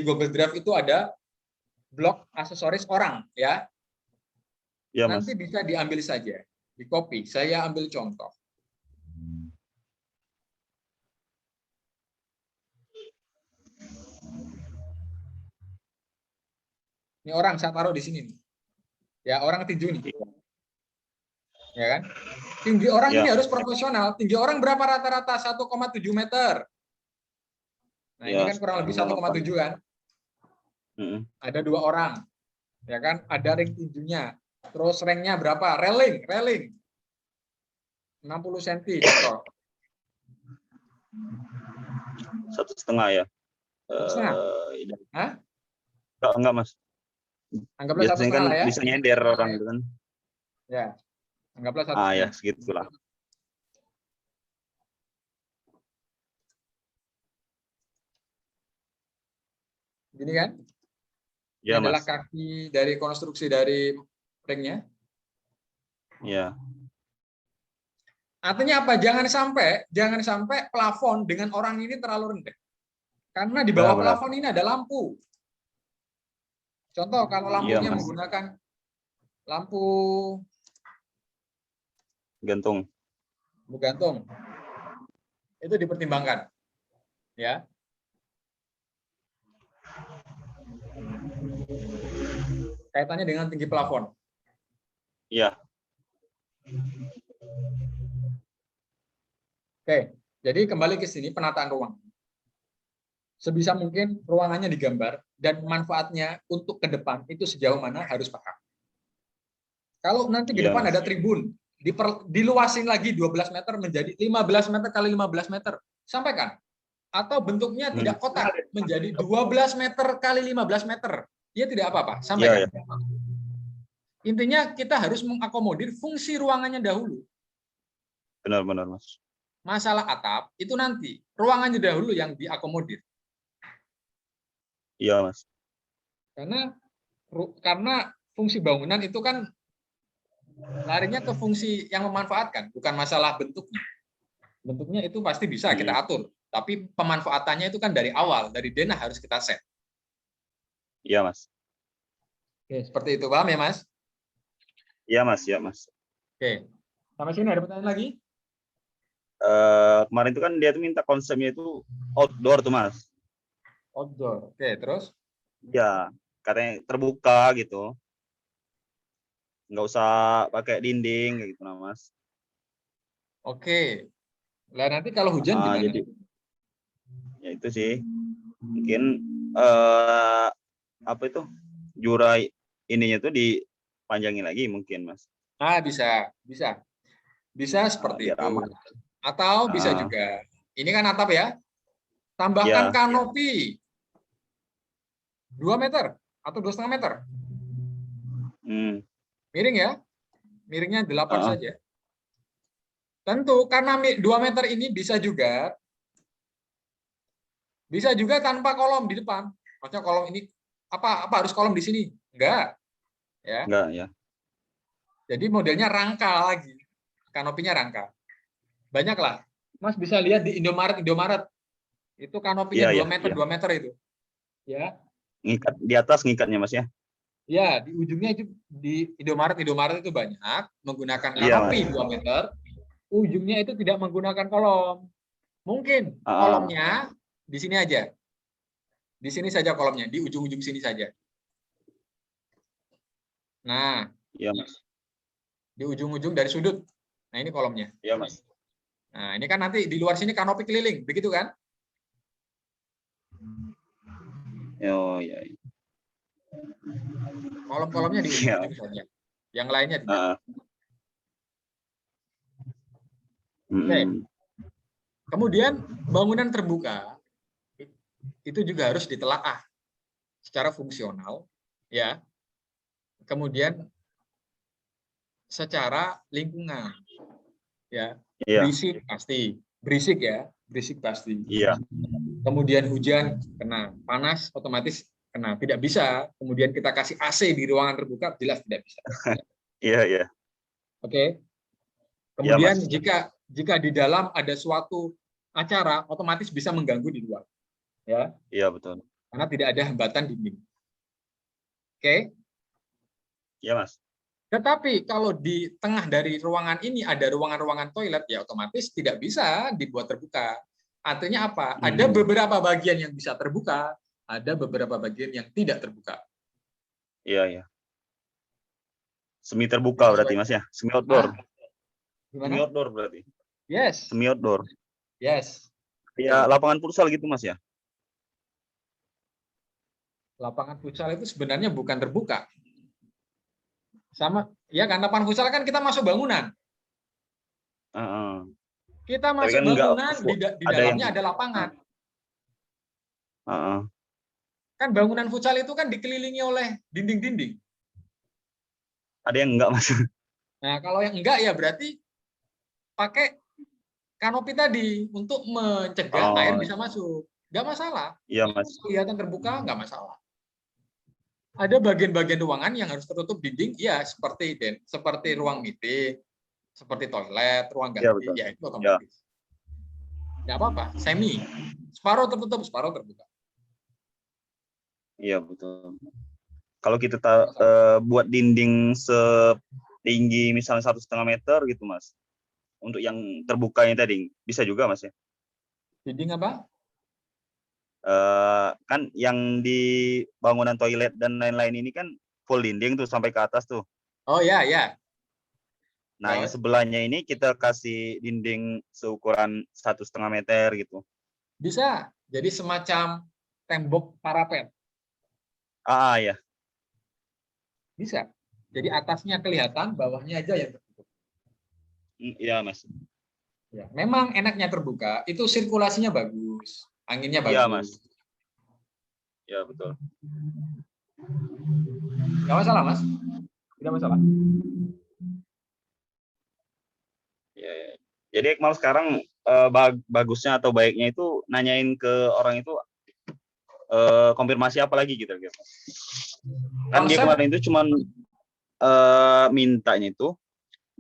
Speaker 1: Google Drive itu ada blog aksesoris orang ya.
Speaker 2: Iya,
Speaker 1: Nanti
Speaker 2: Mas.
Speaker 1: bisa diambil saja, di copy. Saya ambil contoh. Ini orang saya taruh di sini nih. Ya, orang tinju nih. Ya kan? Tinggi orang
Speaker 2: Iya.
Speaker 1: ini harus profesional. Tinggi orang berapa rata-rata? 1,7 meter. Nah, ini
Speaker 2: Iya,
Speaker 1: kan kurang lebih
Speaker 2: 1,8.
Speaker 1: 1,7 kan.
Speaker 2: Mm.
Speaker 1: Ada 2 orang. Ya kan? Ada ring tinjunya. Terus ringnya berapa? Railing. 60 cm contoh.
Speaker 2: 1,5 ya.
Speaker 1: 1,5.
Speaker 2: Ini.
Speaker 1: Hah?
Speaker 2: Enggak, Mas.
Speaker 1: Anggaplah
Speaker 2: Biasanya
Speaker 1: 1,5
Speaker 2: kan
Speaker 1: lah ya.
Speaker 2: bisa nyender orang gitu kan.
Speaker 1: Ya, anggaplah satu
Speaker 2: Ah, ya,
Speaker 1: setengah.
Speaker 2: segitulah.
Speaker 1: Gini kan? Ini
Speaker 2: Iya,
Speaker 1: adalah
Speaker 2: Mas.
Speaker 1: kaki dari konstruksi dari ringnya.
Speaker 2: Iya.
Speaker 1: Artinya apa? Jangan sampai plafon dengan orang ini terlalu rendah. Karena di bawah
Speaker 2: Benar-benar.
Speaker 1: plafon ini ada lampu. Contoh kalau
Speaker 2: Iya,
Speaker 1: lampunya
Speaker 2: Mas.
Speaker 1: menggunakan lampu
Speaker 2: Gantung.
Speaker 1: gantung, itu dipertimbangkan. Ya. Kaitannya dengan tinggi plafon.
Speaker 2: Iya.
Speaker 1: Oke, jadi kembali ke sini penataan ruang. sebisa mungkin ruangannya digambar dan manfaatnya untuk ke depan itu sejauh mana harus paham. Kalau nanti di
Speaker 2: Iya,
Speaker 1: depan
Speaker 2: Mas.
Speaker 1: ada tribun, diluasin lagi 12 meter menjadi 15 meter kali 15 meter, sampaikan. Atau bentuknya
Speaker 2: Hmm.
Speaker 1: tidak kotak, menjadi 12 meter kali 15 meter. Ya tidak apa-apa,
Speaker 2: Iya,
Speaker 1: sampaikan.
Speaker 2: iya.
Speaker 1: Intinya kita harus mengakomodir fungsi ruangannya dahulu.
Speaker 2: Benar-benar, Mas.
Speaker 1: Masalah atap itu nanti, ruangannya dahulu yang diakomodir.
Speaker 2: Iya, Mas.
Speaker 1: Karena fungsi bangunan itu kan larinya ke fungsi yang memanfaatkan, bukan masalah bentuknya. Bentuknya itu pasti bisa kita atur, tapi pemanfaatannya itu kan dari awal, dari denah harus kita set.
Speaker 2: Iya, Mas.
Speaker 1: Oke, seperti itu, paham ya, Mas?
Speaker 2: Iya, Mas. Iya, Mas.
Speaker 1: Oke, sampai sini ada pertanyaan lagi?
Speaker 2: Kemarin itu kan dia tuh minta konsepnya itu outdoor tuh, Mas.
Speaker 1: Outdoor. Oke, terus?
Speaker 2: Ya, katanya terbuka gitu. Nggak usah pakai dinding kayak gitu, nah, Mas.
Speaker 1: Oke. Lah nanti kalau hujan gimana?
Speaker 2: Jadi ya itu sih. Mungkin apa itu? Jurai ininya tuh dipanjangin lagi mungkin, Mas.
Speaker 1: Bisa, bisa. Bisa seperti
Speaker 2: Biar
Speaker 1: itu.
Speaker 2: aman.
Speaker 1: Atau bisa juga. Ini kan atap ya. Tambahkan
Speaker 2: Ya.
Speaker 1: kanopi 2 meter atau 2,5 meter. Miring ya. Miringnya 8 saja. Tentu karena 2 meter ini bisa juga tanpa kolom di depan. Maksudnya kolom ini apa harus kolom di sini? Enggak. Ya.
Speaker 2: Enggak, ya.
Speaker 1: Jadi modelnya rangka lagi. Kanopinya rangka. Banyak lah. Mas bisa lihat di Indomaret. Itu kanopinya 2 meter, 2 meter itu. Ya.
Speaker 2: Ngikat di atas ngikatnya, Mas ya.
Speaker 1: Ya, di ujungnya itu di Indomaret itu banyak menggunakan kanopi 2 meter. Ujungnya itu tidak menggunakan kolom. Mungkin kolomnya di sini aja. Di sini saja kolomnya, di ujung-ujung sini saja. Nah,
Speaker 2: iya, Mas.
Speaker 1: Di ujung-ujung dari sudut. Nah, ini kolomnya.
Speaker 2: Iya, Mas.
Speaker 1: Nah, ini kan nanti di luar sini kanopi keliling, begitu kan?
Speaker 2: Oh, iya.
Speaker 1: Kolom-kolomnya di ujung-ujung saja. Yang lainnya tidak. Oke. Kemudian bangunan terbuka itu juga harus ditelaah secara fungsional, ya. Kemudian secara lingkungan, ya. Berisik pasti, berisik ya, berisik pasti.
Speaker 2: Iya.
Speaker 1: Kemudian hujan kena, panas otomatis kena. Tidak bisa. Kemudian kita kasih AC di ruangan terbuka, jelas tidak bisa.
Speaker 2: Iya, iya.
Speaker 1: Oke. Kemudian jika di dalam ada suatu acara, otomatis bisa mengganggu di luar. Ya.
Speaker 2: Iya, betul.
Speaker 1: Karena tidak ada hambatan dinding. Oke.
Speaker 2: Iya, Mas.
Speaker 1: Tetapi kalau di tengah dari ruangan ini ada ruangan-ruangan toilet, ya otomatis tidak bisa dibuat terbuka. Artinya apa? Ada beberapa bagian yang bisa terbuka, ada beberapa bagian yang tidak terbuka.
Speaker 2: Iya, iya. Semi terbuka berarti, Mas ya? Semi outdoor.
Speaker 1: Gimana?
Speaker 2: Semi outdoor berarti.
Speaker 1: Yes.
Speaker 2: Semi outdoor.
Speaker 1: Yes.
Speaker 2: Ya, lapangan futsal gitu, Mas ya?
Speaker 1: Lapangan futsal itu sebenarnya bukan terbuka. Sama, ya kan, lapangan futsal kan kita masuk bangunan. Kita masuk bangunan, di dalamnya ada lapangan. Kan bangunan futsal itu kan dikelilingi oleh dinding-dinding.
Speaker 2: Ada yang enggak, Mas?
Speaker 1: Nah, kalau yang enggak ya berarti pakai kanopi tadi untuk mencegah air bisa masuk. Enggak masalah.
Speaker 2: Iya, Mas.
Speaker 1: Kelihatan terbuka, enggak masalah. Ada bagian-bagian ruangan yang harus tertutup dinding, ya seperti ruang meeting, seperti toilet, ruang ganti, ya itu otomatis. Enggak apa-apa, semi. Separuh tertutup, separuh terbuka.
Speaker 2: Iya, betul. Kalau kita buat dinding setinggi misalnya 1,5 meter gitu, Mas. Untuk yang terbukanya tadi bisa juga, Mas ya?
Speaker 1: Dinding apa?
Speaker 2: Kan yang di bangunan toilet dan lain-lain ini kan full dinding tuh sampai ke atas tuh.
Speaker 1: Oh ya, ya.
Speaker 2: Nah, yang sebelahnya ini kita kasih dinding seukuran 1,5 meter gitu.
Speaker 1: Bisa. Jadi semacam tembok parapet.
Speaker 2: Ya.
Speaker 1: Bisa. Jadi atasnya kelihatan, bawahnya aja yang tertutup.
Speaker 2: Iya, Mas.
Speaker 1: Ya, memang enaknya terbuka, itu sirkulasinya bagus, anginnya
Speaker 2: Iya, Mas.
Speaker 1: bagus.
Speaker 2: Ya, betul.
Speaker 1: Nggak masalah, Mas. Tidak masalah.
Speaker 2: Ya, ya. Jadi Iqmal sekarang bagusnya atau baiknya itu nanyain ke orang itu konfirmasi apa lagi gitu. Kan dia
Speaker 1: Konsep,
Speaker 2: kemarin itu cuman mintanya itu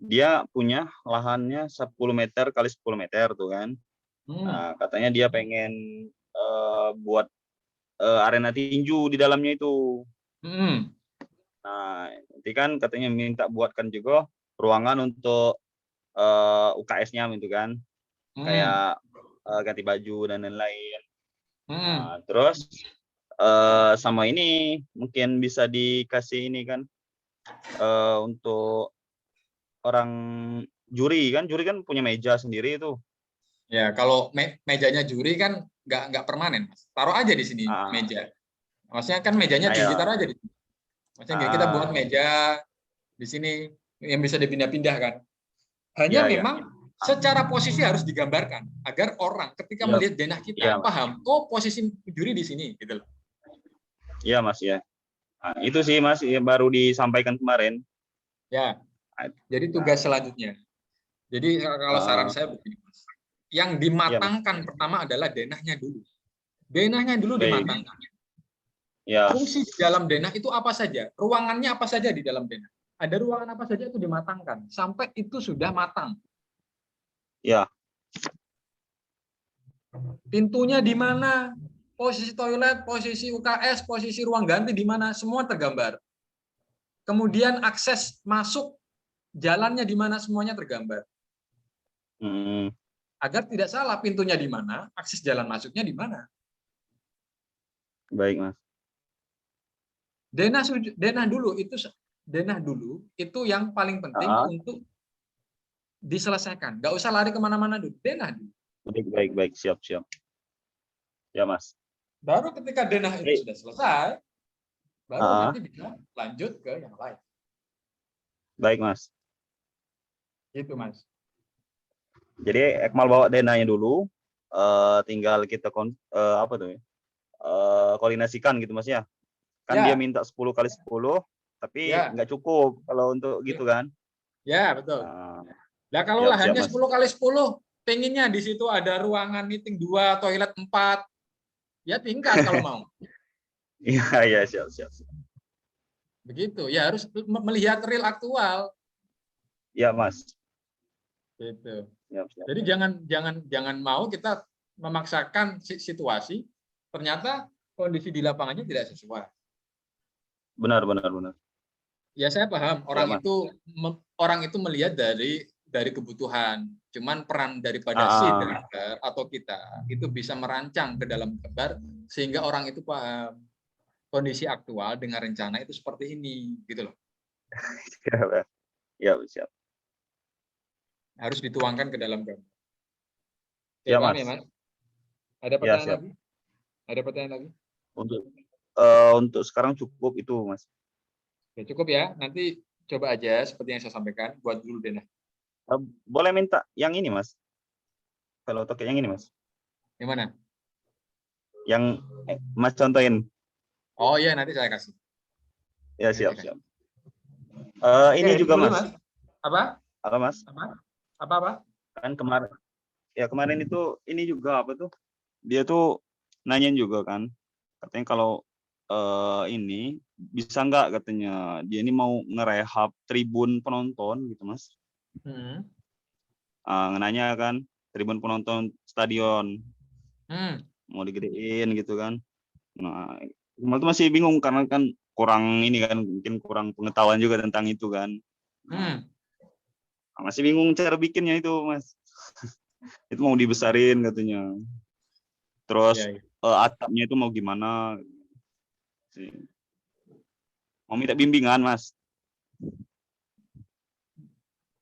Speaker 2: dia punya lahannya 10 meter kali 10 meter tuh kan. Nah, katanya dia pengen buat arena tinju di dalamnya itu. Nah, nanti kan katanya minta buatkan juga ruangan untuk UKS-nya gitu kan. Kayak ganti baju dan lain-lain. Nah, terus sama ini mungkin bisa dikasih ini kan untuk orang juri kan punya meja sendiri itu.
Speaker 1: ya kalau mejanya juri kan nggak permanen, Mas. Taruh aja di sini meja. Maksudnya kan mejanya tinggi, taruh aja di sini. Maksudnya gini, kita buat meja di sini yang bisa dipindah-pindah kan. Hanya memang secara posisi harus digambarkan agar orang ketika melihat denah kita paham, oh posisi juri di sini gitu loh.
Speaker 2: Iya, Mas ya. Nah, itu sih Mas yang baru disampaikan kemarin.
Speaker 1: Ya. Jadi tugas selanjutnya. Jadi kalau saran saya begini, Mas. Yang dimatangkan pertama adalah denahnya dulu. Denahnya dulu dimatangkan.
Speaker 2: Ya.
Speaker 1: Fungsi di dalam denah itu apa saja? Ruangannya apa saja di dalam denah? Ada ruangan apa saja itu dimatangkan sampai itu sudah matang.
Speaker 2: Ya.
Speaker 1: Pintunya di mana? Posisi toilet, posisi UKS, posisi ruang ganti di mana? Semua tergambar. Kemudian akses masuk, jalannya di mana, semuanya tergambar. Agar tidak salah, pintunya di mana, akses jalan masuknya di mana.
Speaker 2: Baik, Mas.
Speaker 1: Denah dulu itu yang paling penting untuk diselesaikan. Nggak usah lari kemana-mana dulu. Denah dulu.
Speaker 2: Baik. Siap. Ya, Mas.
Speaker 1: Baru ketika denah itu sudah selesai, baru nanti bisa lanjut ke yang lain.
Speaker 2: Baik, Mas.
Speaker 1: Itu, Mas.
Speaker 2: Jadi Ekmal bawa denahnya dulu, tinggal kita koordinasikan gitu Mas ya. Kan dia minta 10 kali 10, tapi nggak cukup kalau untuk gitu kan.
Speaker 1: Ya, betul. Nah, kalau lahannya 10 kali 10, pengennya di situ ada ruangan meeting 2, toilet 4, ya tingkat kalau mau.
Speaker 2: Iya, siap.
Speaker 1: Begitu, ya harus melihat real aktual.
Speaker 2: Iya, Mas.
Speaker 1: Gitu.
Speaker 2: Siap.
Speaker 1: Jadi jangan mau kita memaksakan situasi, ternyata kondisi di lapangannya tidak sesuai.
Speaker 2: Benar.
Speaker 1: Ya saya paham, orang itu melihat dari kebutuhan. Cuman peran daripada si driver atau kita itu bisa merancang ke dalam gambar sehingga orang itu paham kondisi aktual dengan rencana itu seperti ini, gitu loh.
Speaker 2: Iya, siap.
Speaker 1: Harus dituangkan ke dalam gambar.
Speaker 2: Ya,
Speaker 1: Paham
Speaker 2: Mas.
Speaker 1: ya, Mas? Ada pertanyaan lagi? Ada pertanyaan lagi?
Speaker 2: Untuk sekarang cukup itu, Mas.
Speaker 1: Ya, cukup ya. Nanti coba aja seperti yang saya sampaikan, buat dulu denah.
Speaker 2: Boleh minta yang ini, Mas? Kalau toke yang ini, Mas.
Speaker 1: Yang mana?
Speaker 2: Yang Mas contohin.
Speaker 1: Oh iya, nanti saya kasih.
Speaker 2: Ya, siap. Ini juga, Mas.
Speaker 1: Apa?
Speaker 2: Apa, Mas?
Speaker 1: Apa?
Speaker 2: Kan kemarin itu ini juga apa tuh? Dia tuh nanyain juga kan. Katanya kalau ini bisa nggak katanya dia ini mau ngerehab tribun penonton gitu, Mas. Nanya kan tribun penonton stadion mau digedein gitu kan. Nah, Kemal tuh masih bingung karena kan kurang ini kan, mungkin kurang pengetahuan juga tentang itu kan. Masih bingung cara bikinnya itu, Mas. Itu mau dibesarin katanya. Terus atapnya itu mau gimana? Mau minta bimbingan, Mas.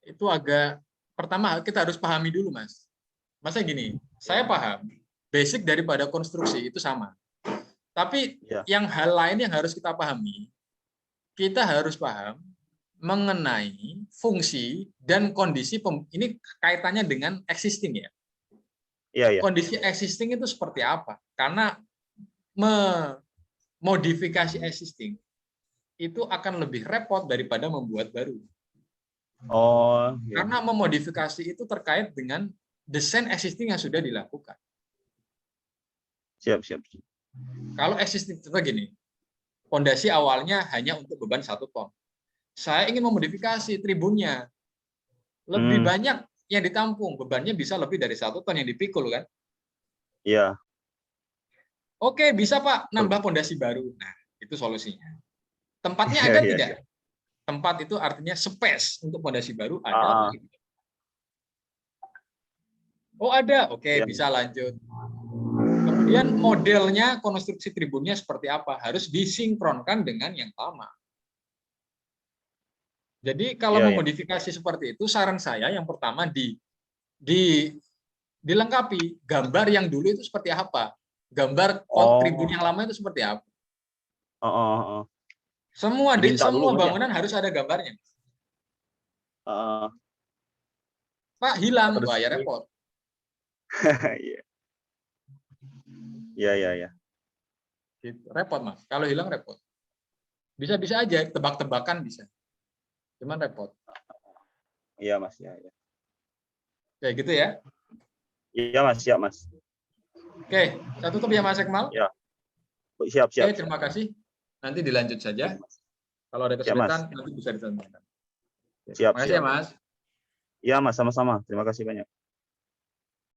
Speaker 1: Itu agak, pertama kita harus pahami dulu, Mas. Masa gini, saya paham, basic daripada konstruksi itu sama. Tapi
Speaker 2: Iya.
Speaker 1: yang hal lain yang harus kita pahami, kita harus paham mengenai fungsi dan kondisi ini kaitannya dengan existing ya.
Speaker 2: Iya, iya.
Speaker 1: Kondisi existing itu seperti apa? Karena modifikasi existing itu akan lebih repot daripada membuat baru.
Speaker 2: Oh, iya.
Speaker 1: Karena memodifikasi itu terkait dengan desain existing yang sudah dilakukan.
Speaker 2: Siap, siap.
Speaker 1: Kalau existing contoh gini, fondasi awalnya hanya untuk beban 1 ton. Saya ingin memodifikasi tribunnya. Lebih banyak yang ditampung, bebannya bisa lebih dari 1 ton yang dipikul kan?
Speaker 2: Iya.
Speaker 1: Oke, bisa Pak, nambah fondasi baru. Nah, itu solusinya. Tempatnya
Speaker 2: Iya,
Speaker 1: ada
Speaker 2: iya,
Speaker 1: tidak?
Speaker 2: siap.
Speaker 1: Tempat itu artinya space untuk fondasi baru ada
Speaker 2: Ah,
Speaker 1: apa gitu. Oh, ada. Oke,
Speaker 2: iya.
Speaker 1: bisa lanjut. Kemudian modelnya, konstruksi tribunnya seperti apa? Harus disinkronkan dengan yang lama. Jadi kalau
Speaker 2: Iya, iya.
Speaker 1: memodifikasi seperti itu, saran saya yang pertama dilengkapi gambar yang dulu itu seperti apa, gambar tribun
Speaker 2: Oh,
Speaker 1: yang lama itu seperti apa.
Speaker 2: oh, oh, oh.
Speaker 1: Semua
Speaker 2: Diminta dulu Mas ya.
Speaker 1: bangunan harus ada gambarnya.
Speaker 2: Heeh.
Speaker 1: Pak hilang,
Speaker 2: Harus
Speaker 1: wah ya repot.
Speaker 2: iya. Iya, iya, iya.
Speaker 1: Gitu. Repot Mas. Kalau hilang repot. Bisa-bisa aja tebak-tebakan bisa. Cuman repot.
Speaker 2: Iya, Mas. Iya, iya.
Speaker 1: Kayak gitu ya.
Speaker 2: Iya, Mas. Siap, Mas.
Speaker 1: Oke, saya tutup ya Mas Ekmal.
Speaker 2: Ya. Siap, siap.
Speaker 1: Oke, terima kasih. Nanti dilanjut saja. Kalau ada
Speaker 2: Siap, Mas.
Speaker 1: kesulitan nanti bisa ditanyakan.
Speaker 2: Siap,
Speaker 1: Terima kasih ya
Speaker 2: siap.
Speaker 1: Mas.
Speaker 2: Iya, Mas. Sama-sama. Terima kasih banyak.